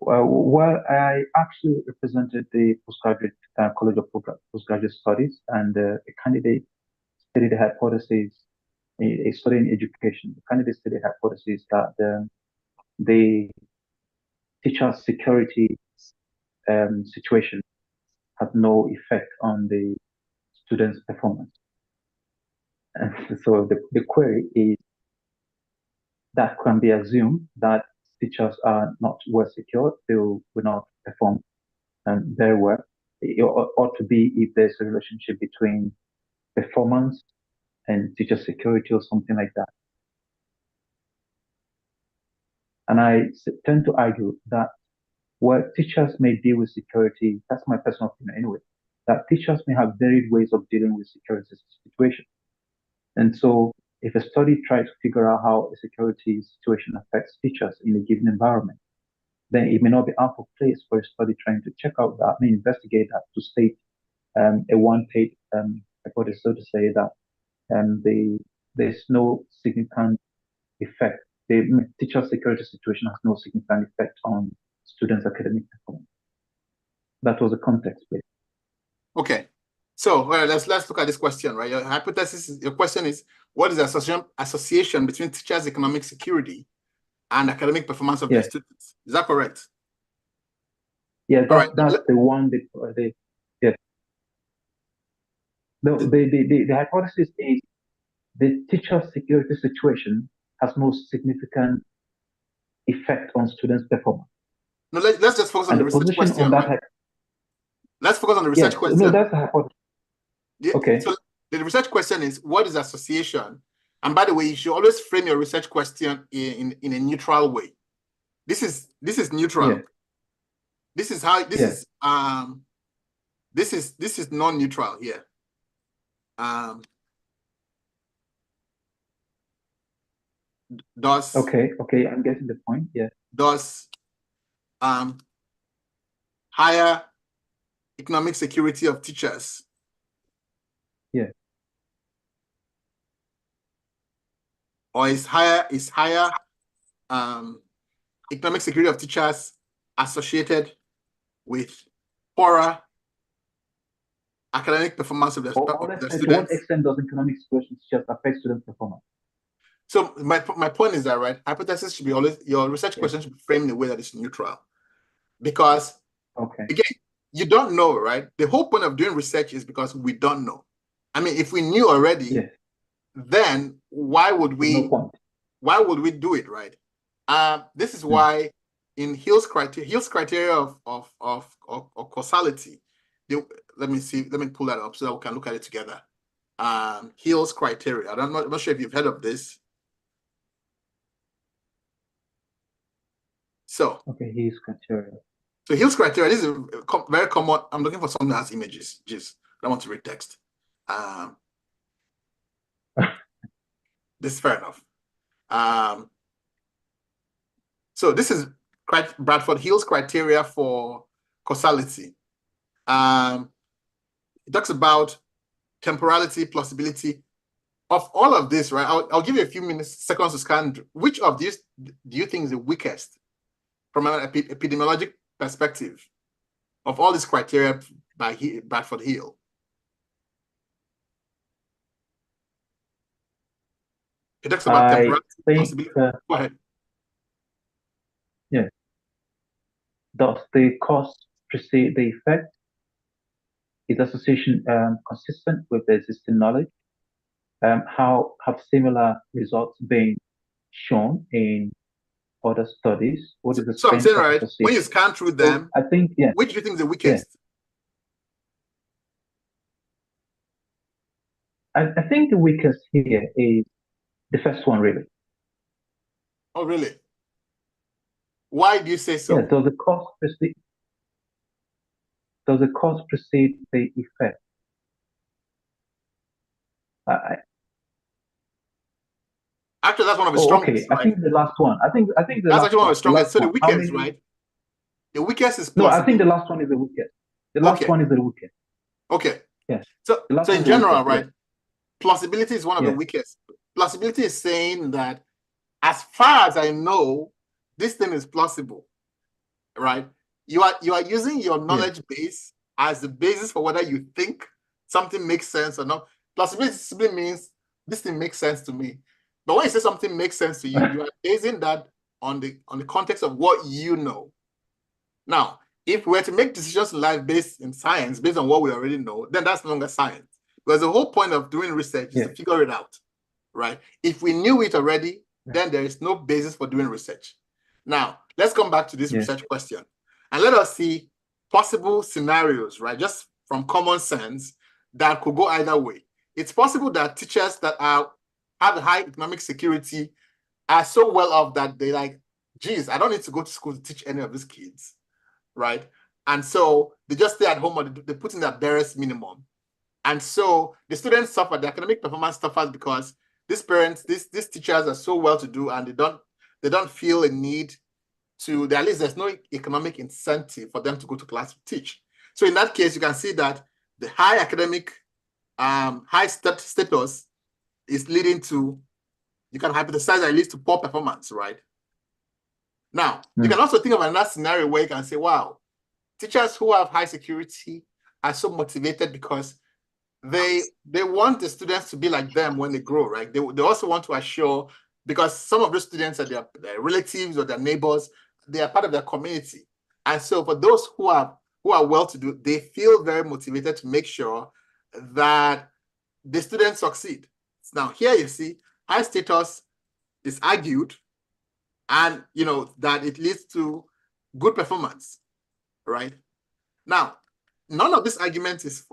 Well, I actually represented the postgraduate College of Postgraduate Studies, and a candidate studied the hypothesis, a study in education. The candidate studied the hypothesis that the teacher security situation had no effect on the students' performance. And so the query is that can be assumed that teachers are not well secured, they will not perform very well. It ought to be if there's a relationship between performance and teacher security or something like that. And I tend to argue that while teachers may deal with security, that's my personal opinion anyway, that teachers may have varied ways of dealing with security situations. And so if a study tries to figure out how a security situation affects teachers in a given environment, then it may not be out of place for a study trying to check out that, investigate that, to state a one-tailed hypothesis, so to say, that there's no significant effect. The teacher security situation has no significant effect on students' academic performance. That was the context, please. Okay. So let's look at this question, right? Your hypothesis, your question is, what is the association between teachers' economic security and academic performance of their students? Is that correct? Yeah, that's the one. Yes. No, the hypothesis is the teacher security situation has no significant effect on students' performance. No, let's just focus on the research question. Right? Let's focus on the research question. No, that's the hypothesis. Yeah, okay. So the research question is, what is association? And by the way, you should always frame your research question in a neutral way. This is neutral. Yeah. This is how this is non-neutral here. Okay, I'm getting the point. Yeah. Does higher economic security of teachers or is higher economic security of teachers associated with poorer academic performance of their students? To what extent does economic situation just affect student performance? So my point is that, right, hypothesis should be always, your research question should be framed in a way that is neutral, because again, you don't know, right? The whole point of doing research is because we don't know. I mean, if we knew already, then why would we do it, right? This is why in Hill's criteria of causality, let me pull that up so that we can look at it together. Hill's criteria. I'm not sure if you've heard of this. So Hill's criteria. So Hill's criteria, this is very common. I'm looking for something that has images. Just I don't want to read text. This is fair enough. So this is Bradford Hill's criteria for causality. It talks about temporality, plausibility. Of all of this, right? I'll give you a few seconds to scan. Which of these do you think is the weakest from an epidemiologic perspective of all these criteria by Bradford Hill? It talks about temporality, plausibility. Go ahead. Yeah. Does the cause precede the effect? Is association consistent with the existing knowledge? How have similar results been shown in other studies? What is the so I'm strength saying, of right, association? when you scan through them, so I think, yeah. Which do you think is the weakest? Yeah. I think the weakest here is the first one, really. Oh, really? Why do you say so? Yeah, does the cause precede the effect? Actually, that's one of the strongest. Okay. Right? I think the last one. I think the that's last actually one of the strongest. So the weakest, many... right? The weakest is No, I think the last one is the weakest. The last one is the weakest. Okay. Yes. So in general, right? Plausibility is one of the weakest. Plausibility is saying that, as far as I know, this thing is plausible, right? You are using your knowledge base as the basis for whether you think something makes sense or not. Plausibility simply means this thing makes sense to me. But when you say something makes sense to you, you are basing that on the context of what you know. Now, if we were to make decisions in life based in science, based on what we already know, then that's no longer science. Because the whole point of doing research is to figure it out, right? If we knew it already, then there is no basis for doing research. Now, let's come back to this research question. And let us see possible scenarios, right? Just from common sense that could go either way. It's possible that teachers that have a high economic security are so well off that they're like, geez, I don't need to go to school to teach any of these kids, right? And so they just stay at home or they put in their barest minimum. And so the students suffer, the academic performance suffers because these parents, these teachers are so well-to-do and they don't feel a need to, at least there's no economic incentive for them to go to class to teach. So in that case, you can see that the high academic, high status is leading to, you can hypothesize that it leads to poor performance, right? Now, you can also think of another scenario where you can say, wow, teachers who have high security are so motivated because they want the students to be like them when they grow, right? They also want to assure, because some of the students are their relatives or their neighbors, they are part of their community. And so for those who are well-to-do, they feel very motivated to make sure that the students succeed. Now here you see high status is argued, and that it leads to good performance, right? Now, none of this argument is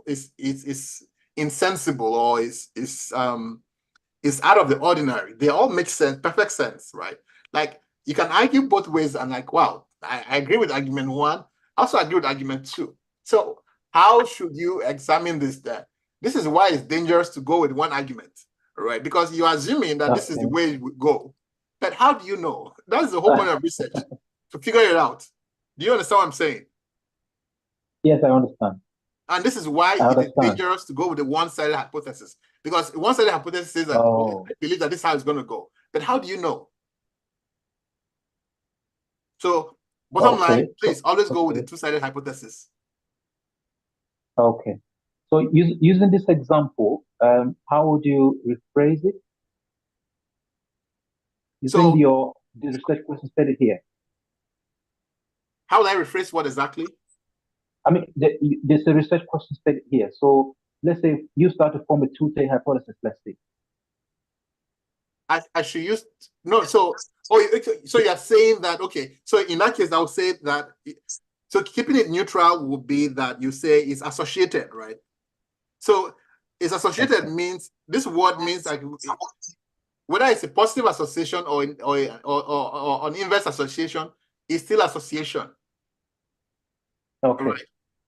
insensible or is out of the ordinary. They all make sense, perfect sense, right? Like you can argue both ways and like, wow, I agree with argument one, I also agree with argument two. So how should you examine this then? This is why it's dangerous to go with one argument, right? Because you're assuming that this is the way it would go. But how do you know? That's the whole point of research, to figure it out. Do you understand what I'm saying? Yes, I understand. And this is why it is dangerous to go with the one-sided hypothesis. Because one-sided hypothesis says that, I believe that this is how it's going to go. But how do you know? So, bottom line, please always go with the two-sided hypothesis. Okay. So, using this example, how would you rephrase it? Using the research question stated here. How would I rephrase what exactly? I mean, there's a research question stated here. So let's say you start to form a two-stage hypothesis, let's say. I should use, no, so you're saying that, okay, so in that case, I would say that, so keeping it neutral would be that you say it's associated, right? So it's associated means, this word means like, whether it's a positive association or an inverse association, it's still association. Okay. Right.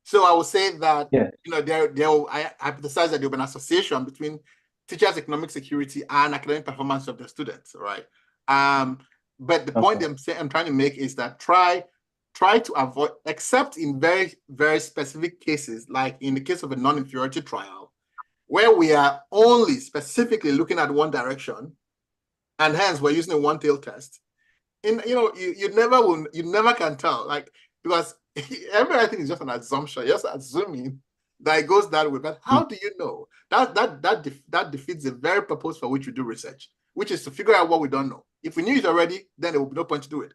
So I would say that, Yes. I hypothesize that there will be an association between teachers' economic security and academic performance of the students, right? But the point I'm trying to make is that try to avoid, except in very, very specific cases, like in the case of a non-inferiority trial, where we are only specifically looking at one direction, and hence we're using a one-tail test. You never can tell, like, because everything is just an assumption. You're just assuming that it goes that way. But how do you know? That defeats the very purpose for which we do research, which is to figure out what we don't know. If we knew it already, then there would be no point to do it.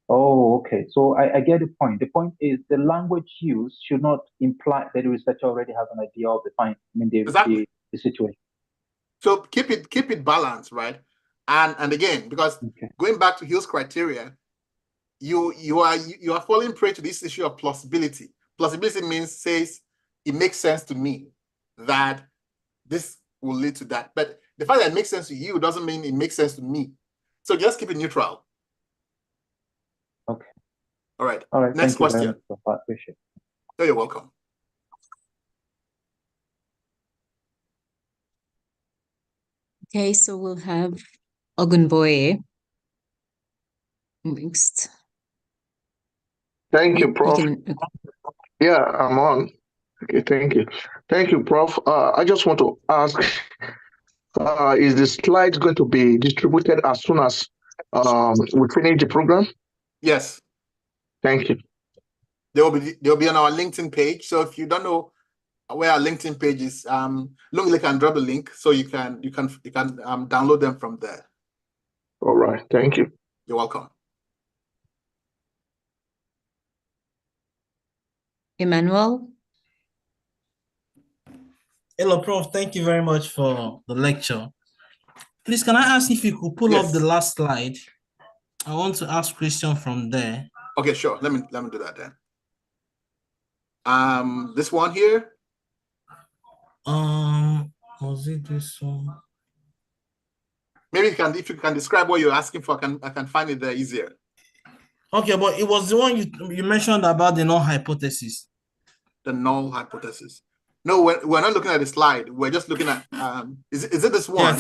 Oh, okay. So I get the point. The point is the language used should not imply that the researcher already has an idea of Exactly. the situation. So keep it balanced, right? And again, because going back to Hill's criteria, you are falling prey to this issue of plausibility. Plausibility says it makes sense to me that this will lead to that. But the fact that it makes sense to you doesn't mean it makes sense to me. So just keep it neutral. Okay. All right. All right. Next question. Thank you very much. I appreciate it. Oh, you're welcome. Okay, so we'll have Ogunboye next. Thank you, Prof. Yeah, I'm on. Okay, thank you. Thank you, Prof. I just want to ask, is the slides going to be distributed as soon as we finish the program? Yes. Thank you. They'll be on our LinkedIn page. So if you don't know where our LinkedIn page is, Lungile can drop the link so you can download them from there. All right. Thank you. You're welcome. Emmanuel. Hello, Prof. Thank you very much for the lecture. Please, can I ask if you could pull up the last slide? I want to ask question from there. Okay, sure. Let me do that then. This one here. Was it this one? Maybe if you can describe what you're asking for, I can find it there easier. Okay, but it was the one you mentioned about the null hypothesis. The null hypothesis. No, we're not looking at the slide. We're just looking at is it this one?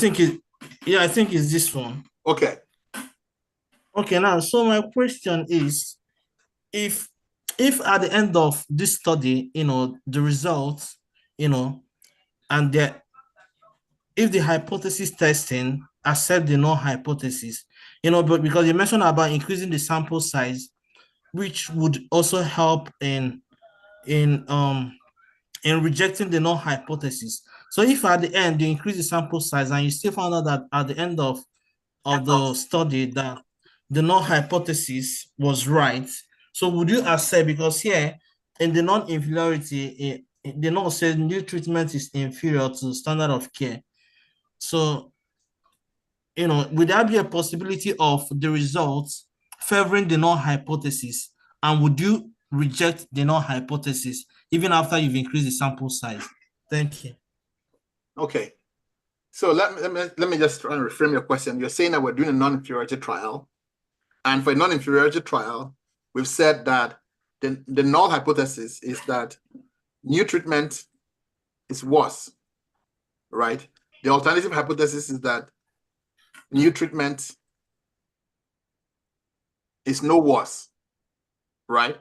Yeah, I think it's this one. Okay. Okay, now so my question is, if at the end of this study, the results, and if the hypothesis testing accept the null hypothesis, but because you mentioned about increasing the sample size, which would also help in rejecting the null hypothesis. So if at the end you increase the sample size and you still found out that at the end of the study that the null hypothesis was right, so would you accept, because here in the non-inferiority, the null says new treatment is inferior to standard of care. So, would there be a possibility of the results favoring the null hypothesis, and would you reject the null hypothesis even after you've increased the sample size? Thank you. Okay. So let me just try and reframe your question. You're saying that we're doing a non-inferiority trial, and for a non-inferiority trial, we've said that the null hypothesis is that new treatment is worse, right? The alternative hypothesis is that new treatment is no worse, right?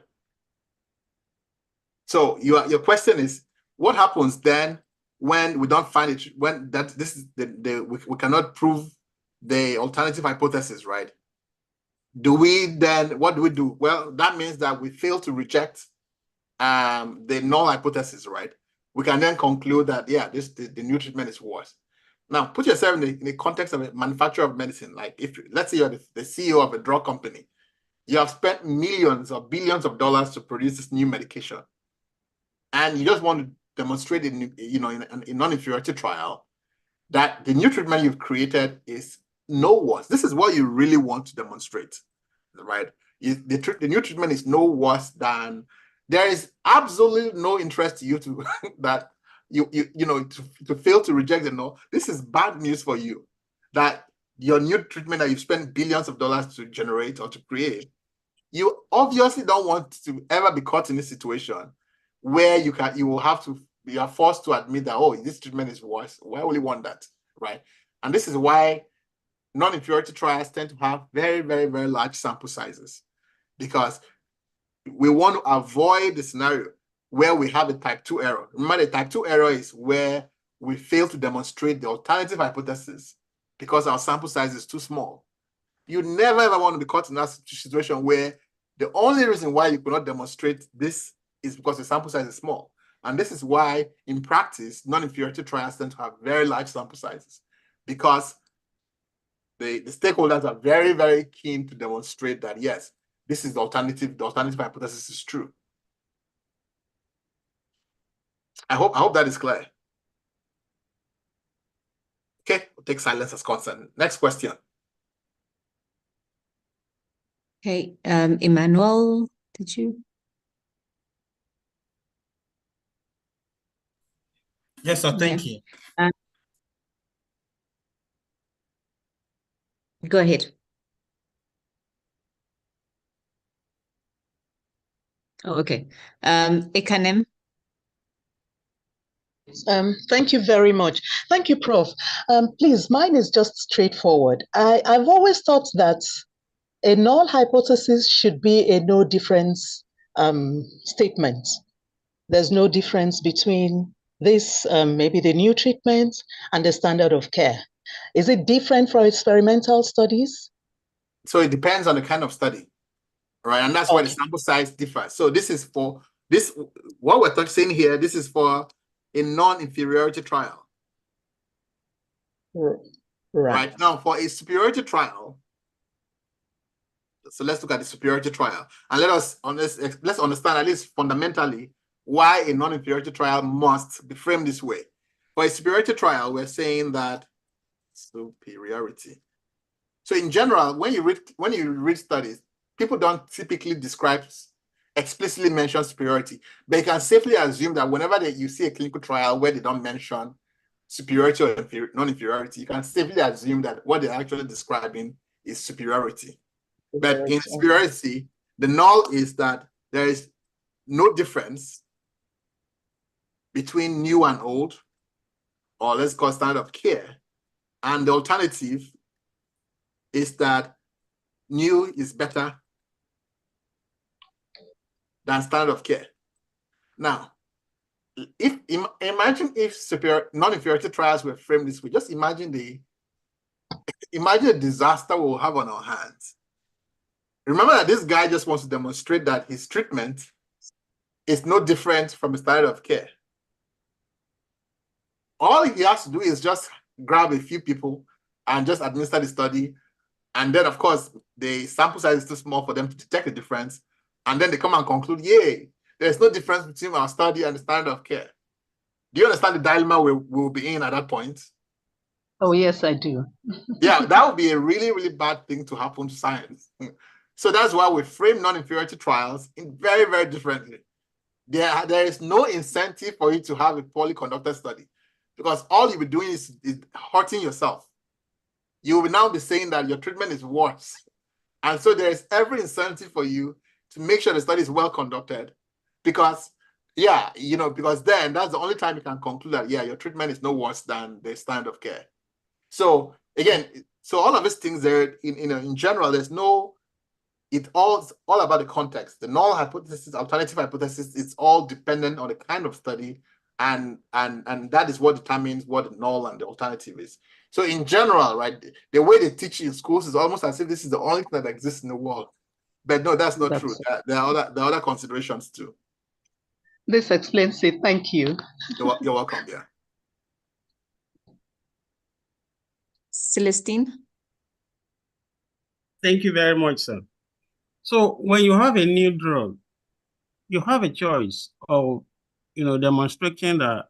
So your question is, what happens then when we don't find it, when that this is we cannot prove the alternative hypothesis, right? What do we do? Well, that means that we fail to reject the null hypothesis, right? We can then conclude that, yeah, the new treatment is worse. Now, put yourself in the context of a manufacturer of medicine. Like, if let's say you're the CEO of a drug company, you have spent millions or billions of dollars to produce this new medication, and you just want to demonstrate in a non-inferiority trial that the new treatment you've created is no worse. This is what you really want to demonstrate, right? The new treatment is no worse than. There is absolutely no interest to you to that to fail to reject the null. This is bad news for you, that your new treatment that you've spent billions of dollars to generate or to create, you obviously don't want to ever be caught in this situation where you are forced to admit that, oh, this treatment is worse. Why would you want that, right? And this is why non-inferiority trials tend to have very, very, very large sample sizes, because we want to avoid the scenario where we have a type 2 error. Remember, the type 2 error is where we fail to demonstrate the alternative hypothesis because our sample size is too small. You never ever want to be caught in that situation where the only reason why you could not demonstrate this is because the sample size is small. And this is why, in practice, non-inferiority trials tend to have very large sample sizes, because the stakeholders are very, very keen to demonstrate that, yes, this is the alternative hypothesis is true. I hope that is clear. Okay, we'll take silence as consent. Next question. Okay, Emmanuel, did you? Yes, sir. Thank you. Go ahead. Oh, okay. Ekanem. Thank you very much. Thank you, Prof. Please, mine is just straightforward. I've always thought that a null hypothesis should be a no difference statement. There's no difference between this, maybe the new treatment and the standard of care. Is it different from experimental studies? So it depends on the kind of study, right? And that's why the sample size differs. So this is for this, what we're saying here, this is for a non-inferiority trial. Right. Now, for a superiority trial, so let's look at the superiority trial, and let's understand at least fundamentally why a non-inferiority trial must be framed this way. For a superiority trial, we're saying that superiority. So in general, when you read studies, people don't typically explicitly mention superiority, but you can safely assume that whenever you see a clinical trial where they don't mention superiority or non-inferiority, you can safely assume that what they're actually describing is superiority. But in superiority, the null is that there is no difference between new and old, or let's call standard of care. And the alternative is that new is better than standard of care. Now, imagine if non-inferiority trials were framed this way. Just imagine the disaster we'll have on our hands. Remember that this guy just wants to demonstrate that his treatment is no different from a standard of care. All he has to do is just grab a few people and just administer the study. And then, of course, the sample size is too small for them to detect the difference. And then they come and conclude, yay, there's no difference between our study and the standard of care. Do you understand the dilemma we'll be in at that point? Oh, yes, I do. Yeah, that would be a really, really bad thing to happen to science. So that's why we frame non-inferiority trials in very, very differently. There is no incentive for you to have a poorly conducted study, because all you'll be doing is hurting yourself. You will now be saying that your treatment is worse. And so there is every incentive for you to make sure the study is well conducted, because, yeah, because then that's the only time you can conclude that, yeah, your treatment is no worse than the standard of care. So again, all of these things there, in general, there's no, it's all about the context. The null hypothesis, alternative hypothesis, it's all dependent on the kind of study, and that is what determines what the null and the alternative is. So in general, right, the way they teach in schools is almost as if this is the only thing that exists in the world. But no, that's not true. There are other considerations too. This explains it. Thank you. You're welcome. Yeah. Celestine. Thank you very much, sir. So when you have a new drug, you have a choice of, demonstrating that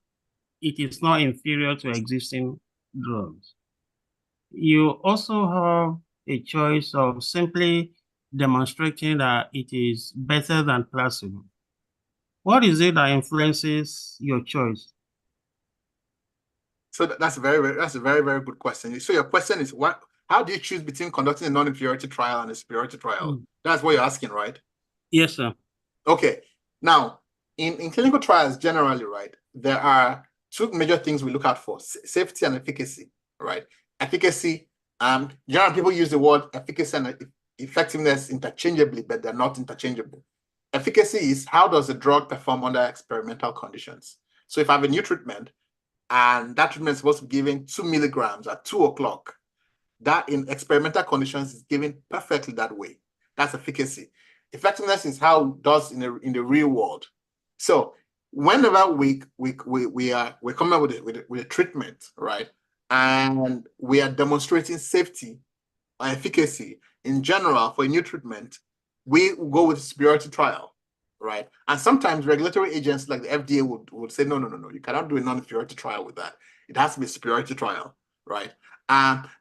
it is not inferior to existing drugs. You also have a choice of simply demonstrating that it is better than placebo. What is it that influences your choice? So that's a very, very good question. So your question is, how how do you choose between conducting a non-inferiority trial and a superiority trial? That's what you're asking, right? Yes, sir. Okay. Now, in clinical trials generally, right, there are two major things we look out for: safety and efficacy, right? Efficacy, generally people use the word efficacy and effectiveness interchangeably, but they're not interchangeable. Efficacy is how does the drug perform under experimental conditions. So if I have a new treatment and that treatment is supposed to be given 2 milligrams at 2 o'clock, that in experimental conditions is given perfectly that way. That's efficacy. Effectiveness is how it does in the real world. So whenever we're coming up with a treatment, right, and we are demonstrating safety or efficacy in general for a new treatment, we go with superiority trial, right? And sometimes regulatory agents like the FDA would say, no, you cannot do a non-inferiority trial with that. It has to be a superiority trial, right?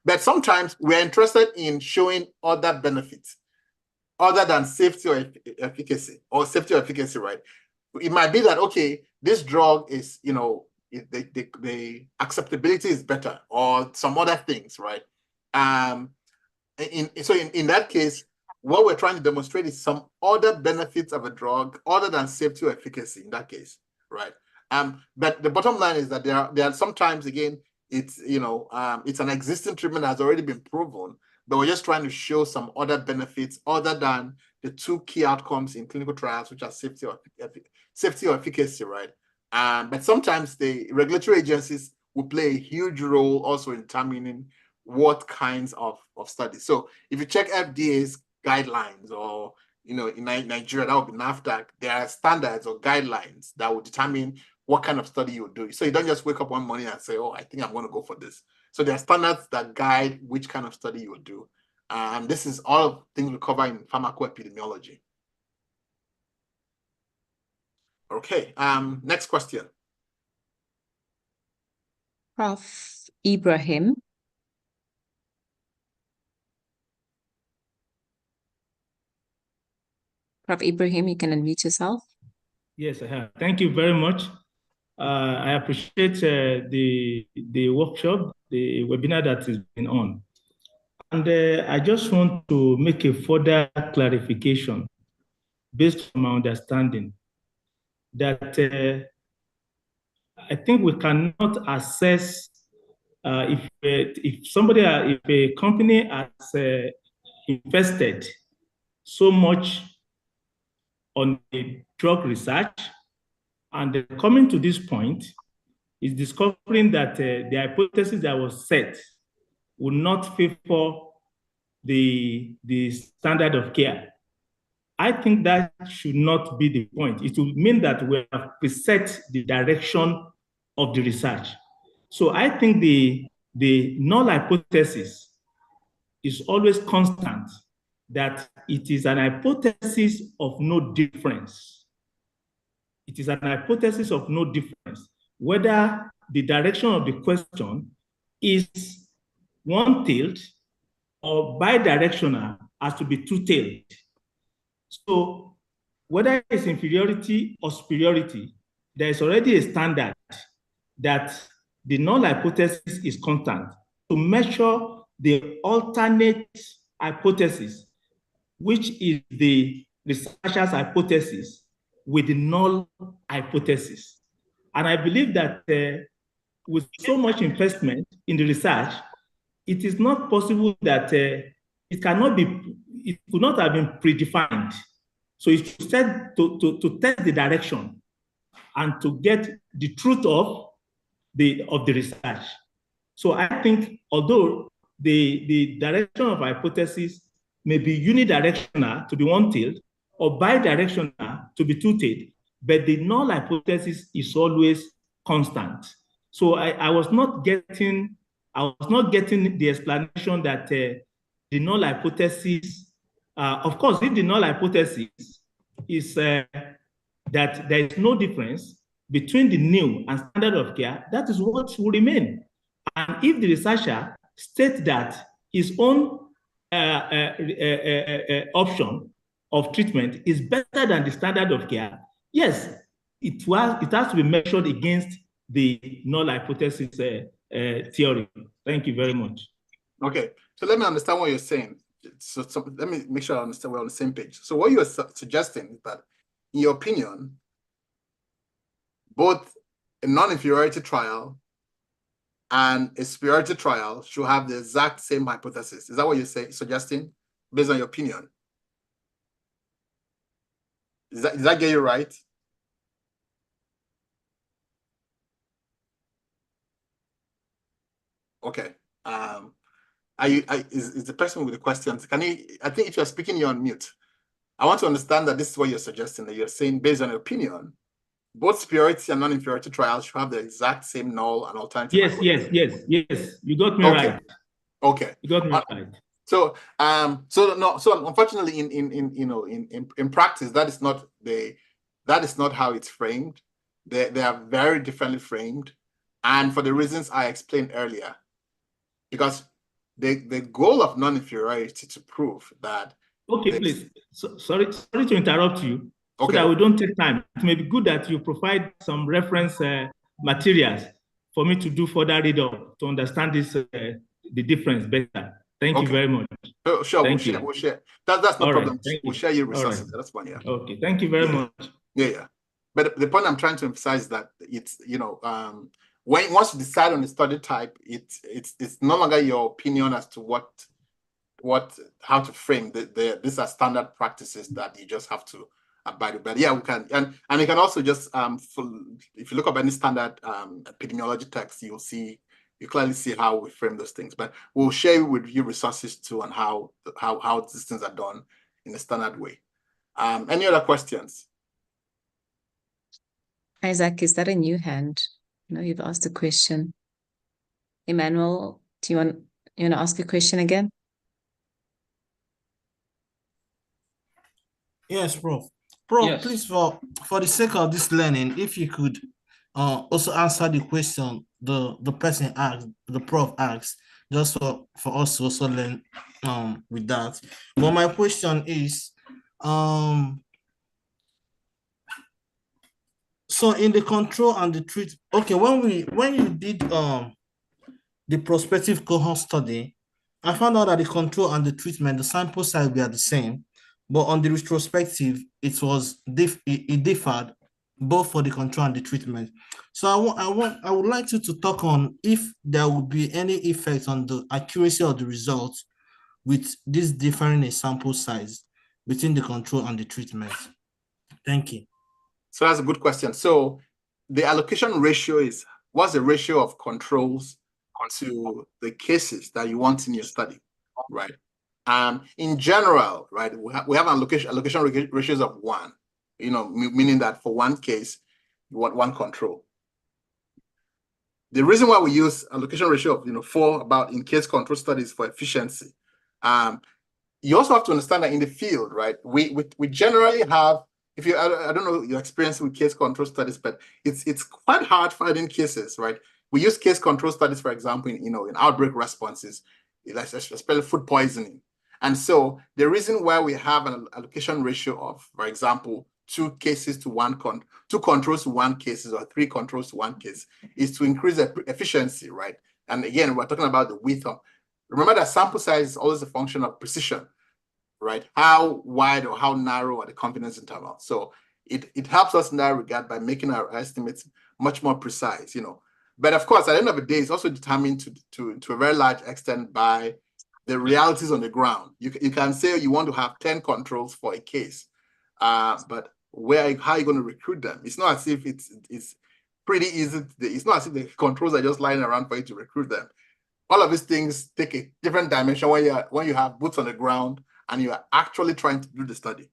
But sometimes we're interested in showing other benefits other than safety or efficacy, right? It might be that, okay, this drug is, the acceptability is better or some other things, right? In that case, what we're trying to demonstrate is some other benefits of a drug other than safety or efficacy in that case, right? But the bottom line is that there are sometimes, again, it's an existing treatment that has already been proven, but we're just trying to show some other benefits other than the two key outcomes in clinical trials, which are safety or efficacy, right? But sometimes the regulatory agencies will play a huge role also in determining what kinds of studies. So if you check FDA's guidelines, or in Nigeria, that would be NAFDAC, there are standards or guidelines that will determine what kind of study you would do. So you don't just wake up one morning and say, oh, I think I'm going to go for this. So there are standards that guide which kind of study you would do. And this is all things we cover in pharmacoepidemiology. Okay, next question. Prof. Ibrahim. Prof. Ibrahim, you can unmute yourself. Yes, I have. Thank you very much. I appreciate the workshop, the webinar that is been on. And I just want to make a further clarification based on my understanding that I think we cannot assess if a company has invested so much on the drug research, and coming to this point is discovering that the hypothesis that was set will not favor the standard of care. I think that should not be the point. It will mean that we have preset the direction of the research. So I think the null hypothesis is always constant, that it is an hypothesis of no difference. It is an hypothesis of no difference, whether the direction of the question is one-tailed or bidirectional, has to be two-tailed. So whether it's inferiority or superiority, there is already a standard that the null hypothesis is constant to measure the alternate hypothesis, which is the researcher's hypothesis, with the null hypothesis. And I believe that with so much investment in the research, it is not possible that it could not have been predefined. So it's said to test the direction and to get the truth of the research. So I think although the direction of hypothesis may be unidirectional to be one-tailed or bidirectional to be two-tailed, but the null hypothesis is always constant. So I was not getting the explanation that the null hypothesis, of course, if the null hypothesis is that there is no difference between the new and standard of care, that is what will remain. And if the researcher states that his own option of treatment is better than the standard of care, yes, it has to be measured against the null hypothesis theory. Thank you very much. Okay, so let me understand what you're saying. So let me make sure I understand we're on the same page. So what you're suggesting is that, in your opinion, both a non-inferiority trial and a superiority trial should have the exact same hypothesis. Is that what you're suggesting, based on your opinion? Does that get you right? Okay. Is the person with the questions? Can you? I think if you're speaking, you're on mute. I want to understand that this is what you're suggesting. That you're saying, based on your opinion, both superiority and non-inferiority trials should have the exact same null and alternative. Yes. You got me okay. right. Okay. You got me right. So unfortunately, in practice, that is not how it's framed. They are very differently framed, and for the reasons I explained earlier, because the goal of non-inferiority to prove that. Okay, please. Sorry to interrupt you. Okay. So that we don't take time. It may be good that you provide some reference materials for me to do further read up to understand this the difference better. Thank you very much. Sure, Thank you. We'll share. That's no problem. We'll share your resources. Right. That's fine. Yeah. Okay. Thank you very much. Yeah. But the point I'm trying to emphasize is that it's once you decide on the study type, it's no longer your opinion as to how to frame these are standard practices that you just have to abide with. But yeah, we can, and you can also just if you look up any standard epidemiology text, you clearly see how we frame those things. But we'll share with you resources too on how these things are done in a standard way. Any other questions? Isaac, is that a new hand? No, you've asked a question. Emmanuel, do you want to ask a question again? Yes, Prof. Prof, Yes. please, for the sake of this learning, if you could also answer the question the person asked, the prof asked, just for us to also learn with that. But my question is, so in the control and the treat, okay, when you did the prospective cohort study, I found out that the control and the treatment, the sample size were the same, but on the retrospective, it differed both for the control and the treatment. So I would like you to talk on if there would be any effect on the accuracy of the results with this differing in sample size between the control and the treatment. Thank you. So that's a good question. So the allocation ratio is, what's the ratio of controls to the cases that you want in your study, right? In general, right, we have allocation ratios of 1, meaning that for one case, you want one control. The reason why we use allocation ratio of 4 in case control studies for efficiency, you also have to understand that in the field, right, we generally have, I don't know your experience with case control studies, but it's quite hard finding cases, right? We use case control studies, for example, in outbreak responses, especially food poisoning. And so the reason why we have an allocation ratio of, for example, 2 cases to 1 2 controls to 1 cases or 3 controls to 1 case is to increase the efficiency, right? And again, we're talking about the width of. Remember that sample size is always a function of precision, right? How wide or how narrow are the confidence intervals? So it helps us in that regard by making our estimates much more precise, But of course, at the end of the day, it's also determined to a very large extent by the realities on the ground. You can say you want to have 10 controls for a case, but how are you going to recruit them? It's not as if it's pretty easy. It's not as if the controls are just lying around for you to recruit them. All of these things take a different dimension when you have boots on the ground and you are actually trying to do the study.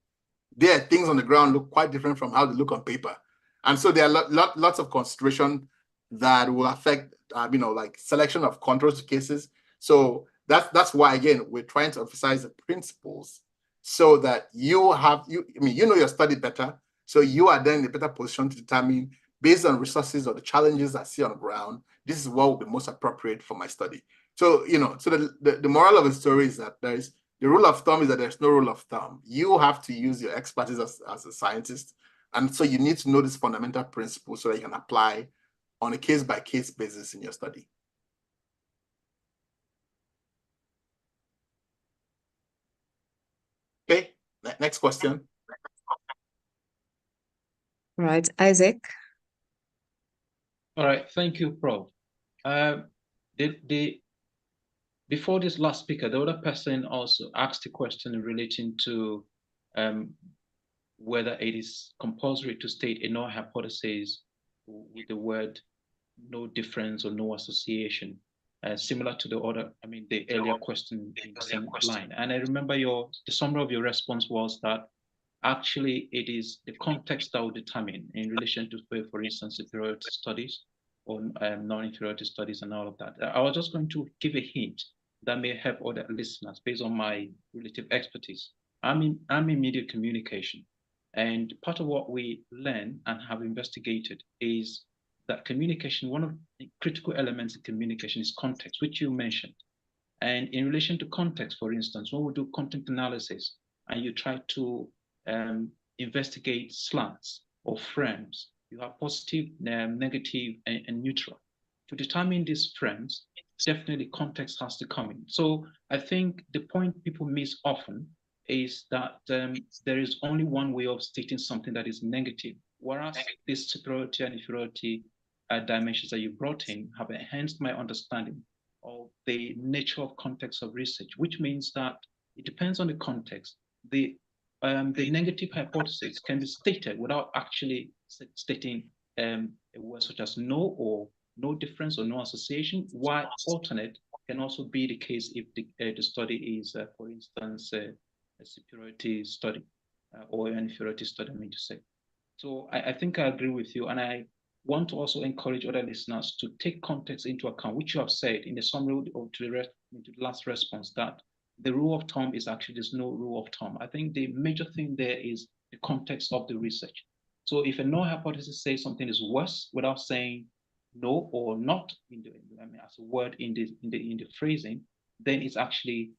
There, things on the ground look quite different from how they look on paper. And so there are lots of consideration that will affect, like selection of controls to cases. So that's why, again, we're trying to emphasize the principles so that you know your study better. So you are then in a better position to determine, based on resources or the challenges I see on the ground, this is what will be most appropriate for my study. So, so the moral of the story is that the rule of thumb is that there's no rule of thumb. You have to use your expertise as a scientist. And so you need to know these fundamental principles so that you can apply on a case-by-case basis in your study. next question. Right, Isaac. All right, thank you, Prof. Before this last speaker, the other person also asked a question relating to whether it is compulsory to state a null hypothesis with the word no difference or no association, similar to the other, the earlier question in the same line. And I remember the summary of your response was that actually it is the context that will determine in relation to, for instance, superiority studies or non-inferiority studies and all of that. I was just going to give a hint that may help other listeners based on my relative expertise. I'm in media communication, and part of what we learn and have investigated is that communication, one of the critical elements in communication is context, which you mentioned. And in relation to context, for instance, when we do content analysis and you try to investigate slants or frames, you have positive, negative, and neutral. To determine these frames, definitely context has to come in. So I think the point people miss often is that there is only one way of stating something that is negative, whereas this superiority and inferiority dimensions that you brought in have enhanced my understanding of the nature of context of research, which means that it depends on the context. The negative hypothesis can be stated without actually stating a word such as no or no difference or no association, while alternate can also be the case if the study is, for instance, a superiority study or an inferiority study, I mean to say. So I think I agree with you, and I want to also encourage other listeners to take context into account, which you have said in the summary to the last response, that the rule of thumb is actually there's no rule of thumb. I think the major thing there is the context of the research. So if a null hypothesis says something is worse without saying no or not as a word in the phrasing, then it's actually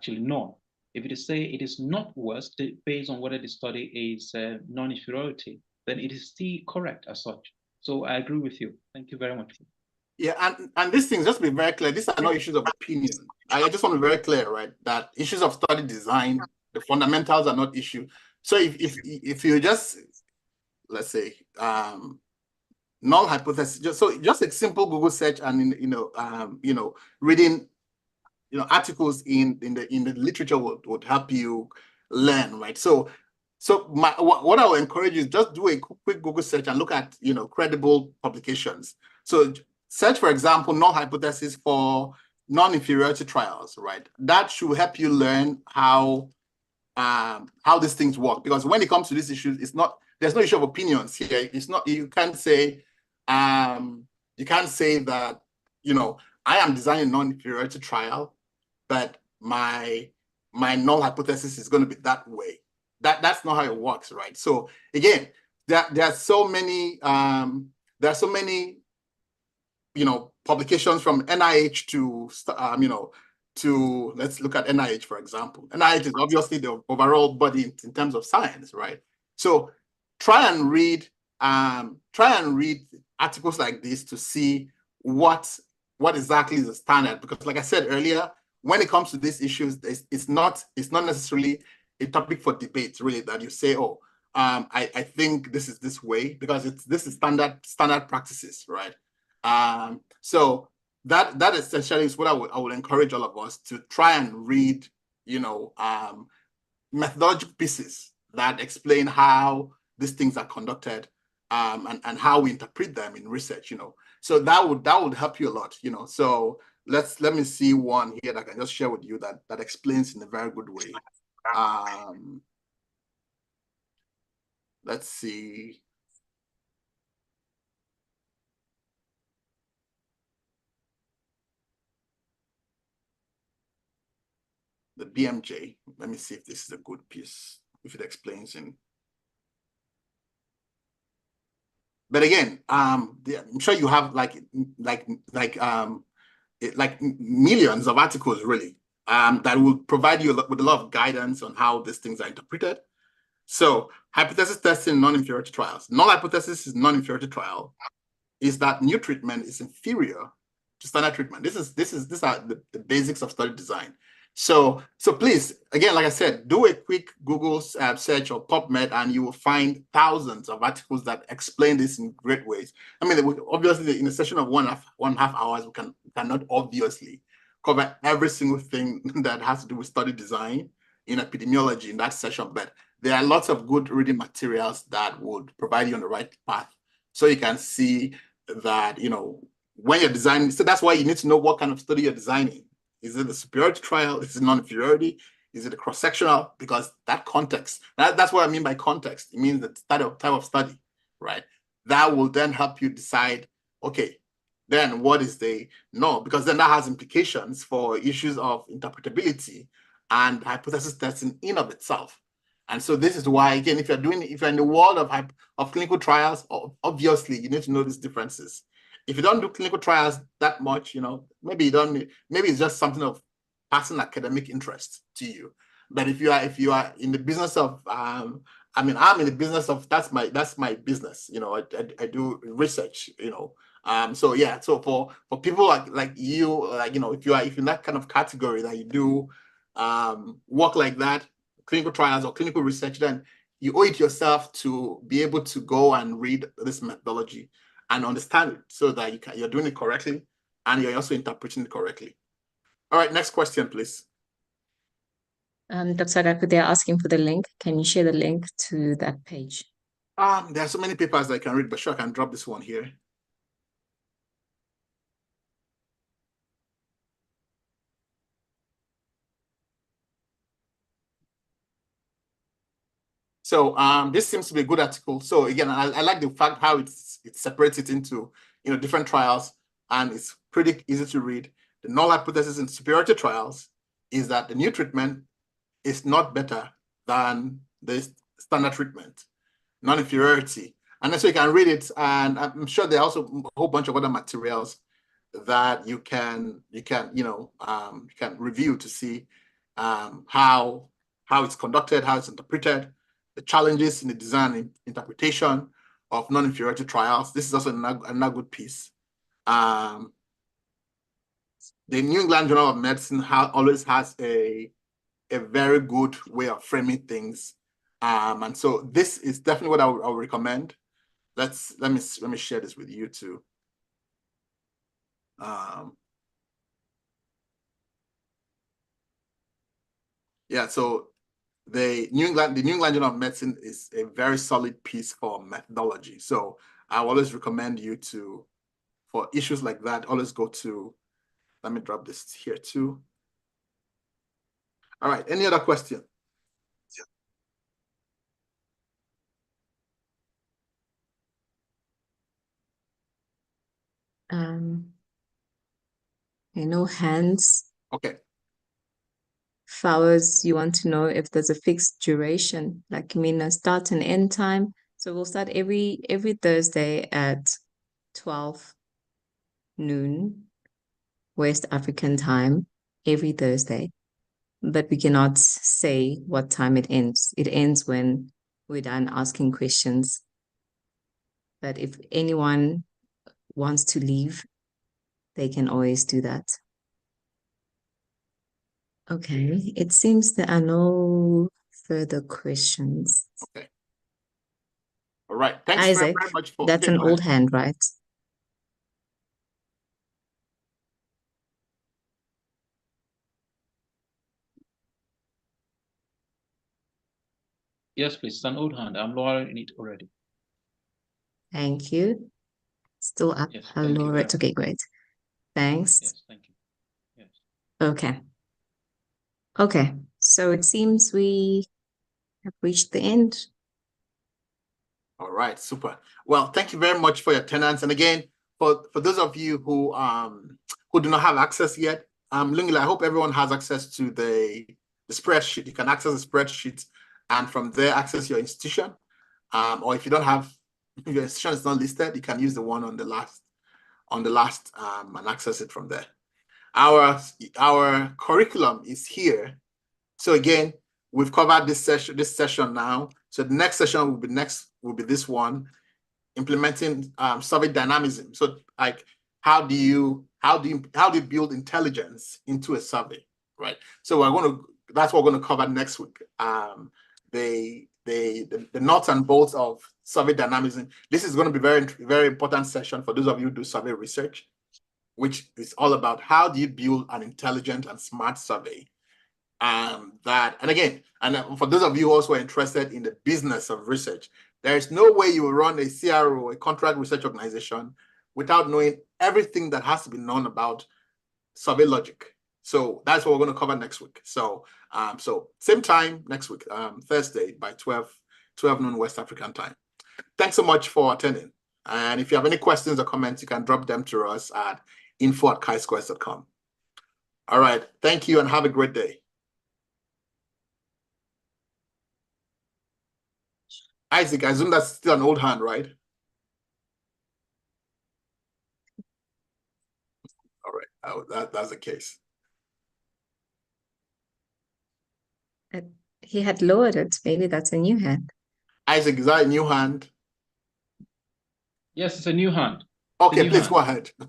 null. If it is say it is not worse based on whether the study is non-inferiority, then it is still correct as such. So I agree with you. Thank you very much. Yeah, and these things, just to be very clear, these are not issues of opinion. I just want to be very clear, right, that issues of study design, the fundamentals are not issue. So if you just, let's say, null hypothesis, just a simple Google search and reading articles in the literature would help you learn, right? So what I would encourage you is just do a quick Google search and look at credible publications. So search, for example, null hypothesis for non-inferiority trials, right? That should help you learn how these things work. Because when it comes to these issues, there's no issue of opinions here. It's not, you can't say that, I am designing a non-inferiority trial, but my null hypothesis is going to be that way. That's not how it works, right? So again, there are so many publications from NIH to let's look at NIH, for example. NIH is obviously the overall body in terms of science, right? So try and read articles like this to see what exactly is the standard. Because like I said earlier, when it comes to these issues, it's not necessarily a topic for debate, really, that you say, oh, I think this is this way, because this is standard practices, right? So that essentially is what I would encourage all of us to try and read, methodological pieces that explain how these things are conducted, and how we interpret them in research, So that would help you a lot, So let me see one here that I can just share with you that explains in a very good way. Let's see. The BMJ. Let me see if this is a good piece, if it explains in. But again, I'm sure you have like millions of articles, really, that will provide you with a lot of guidance on how these things are interpreted. So hypothesis testing in non-inferiority trials. Null hypothesis is non-inferiority trial is that new treatment is inferior to standard treatment. These are the basics of study design. So please, again, like I said, do a quick Google search or PubMed, and you will find thousands of articles that explain this in great ways. I mean, obviously, in a session of 1.5 hours, we cannot obviously cover every single thing that has to do with study design in epidemiology in that session, but there are lots of good reading materials that would provide you on the right path, so you can see that, you know, when you're designing. So that's why you need to know what kind of study you're designing. Is it a superiority trial? Is it non-inferiority? Is it a cross-sectional? Because that context, that's what I mean by context. It means the type of study, right? That will then help you decide, okay, then what is the no? Because then that has implications for issues of interpretability and hypothesis testing in of itself. And so this is why, again, if you're in the world of clinical trials, obviously you need to know these differences. If you don't do clinical trials that much, you know, maybe it's just something of passing academic interest to you. But if you are in the business of, I mean, I'm in the business of, that's my business. You know, I do research, you know. So yeah, so for people like you, like, you know, if you're in that kind of category that you do work like that, clinical trials or clinical research, then you owe it yourself to be able to go and read this methodology and understand it, so that you're doing it correctly and you're also interpreting it correctly. All right, next question, please. Dr. Agaku, they're asking for the link. Can you share the link to that page? There are so many papers that I can read, but sure, I can drop this one here. So this seems to be a good article. So again, I like the fact how it separates it into, you know, different trials, and it's pretty easy to read. The null hypothesis in superiority trials is that the new treatment is not better than the standard treatment. Non-inferiority, and so you can read it, and I'm sure there are also a whole bunch of other materials that you can review to see how it's conducted, how it's interpreted, the challenges in the design and interpretation of non-inferiority trials. This is also another good piece. The New England Journal of Medicine always has a very good way of framing things. And so this is definitely what I would recommend. Let me share this with you too. Yeah, so the New England Journal of Medicine is a very solid piece for methodology. So I always recommend you to, for issues like that, always go to, let me drop this here too. All right, any other question? No hands. Okay. Flowers, you want to know if there's a fixed duration, like, you mean a start and end time? So we'll start every Thursday at 12 noon West African time, every Thursday. But we cannot say what time it ends. It ends when we're done asking questions. But if anyone wants to leave, they can always do that. Okay, it seems there are no further questions. Okay. All right. Thanks Isaac, very much for that's an old hand, right? Yes, please. It's an old hand. I'm lowering it already. Thank you. Still up. Yes, I'll lower it. Okay, great. Thanks. Yes, thank you. Yes. Okay. Okay, so it seems we have reached the end. All right, super. Well, thank you very much for your attendance. And again, for those of you who do not have access yet, Lungile, I hope everyone has access to the spreadsheet. You can access the spreadsheet and from there access your institution. Or if you don't have, if your institution is not listed, you can use the one on the last and access it from there. Our curriculum is here. So again, we've covered this session now. So the next session will be this one, implementing survey dynamism. So like, how do you build intelligence into a survey, right? So that's what we're going to cover next week. The nuts and bolts of survey dynamism. This is going to be very, very important session for those of you who do survey research, which is all about how do you build an intelligent and smart survey. And for those of you also interested in the business of research, there is no way you will run a CRO, a contract research organization, without knowing everything that has to be known about survey logic. So that's what we're going to cover next week. So same time next week, Thursday by 12 noon West African time. Thanks so much for attending. And if you have any questions or comments, you can drop them to us at info@chisquares.com. All right. Thank you and have a great day. Isaac, I assume that's still an old hand, right? All right. That's the case. He had lowered it. Maybe that's a new hand. Isaac, is that a new hand? Yes, it's a new hand. Okay, please go ahead.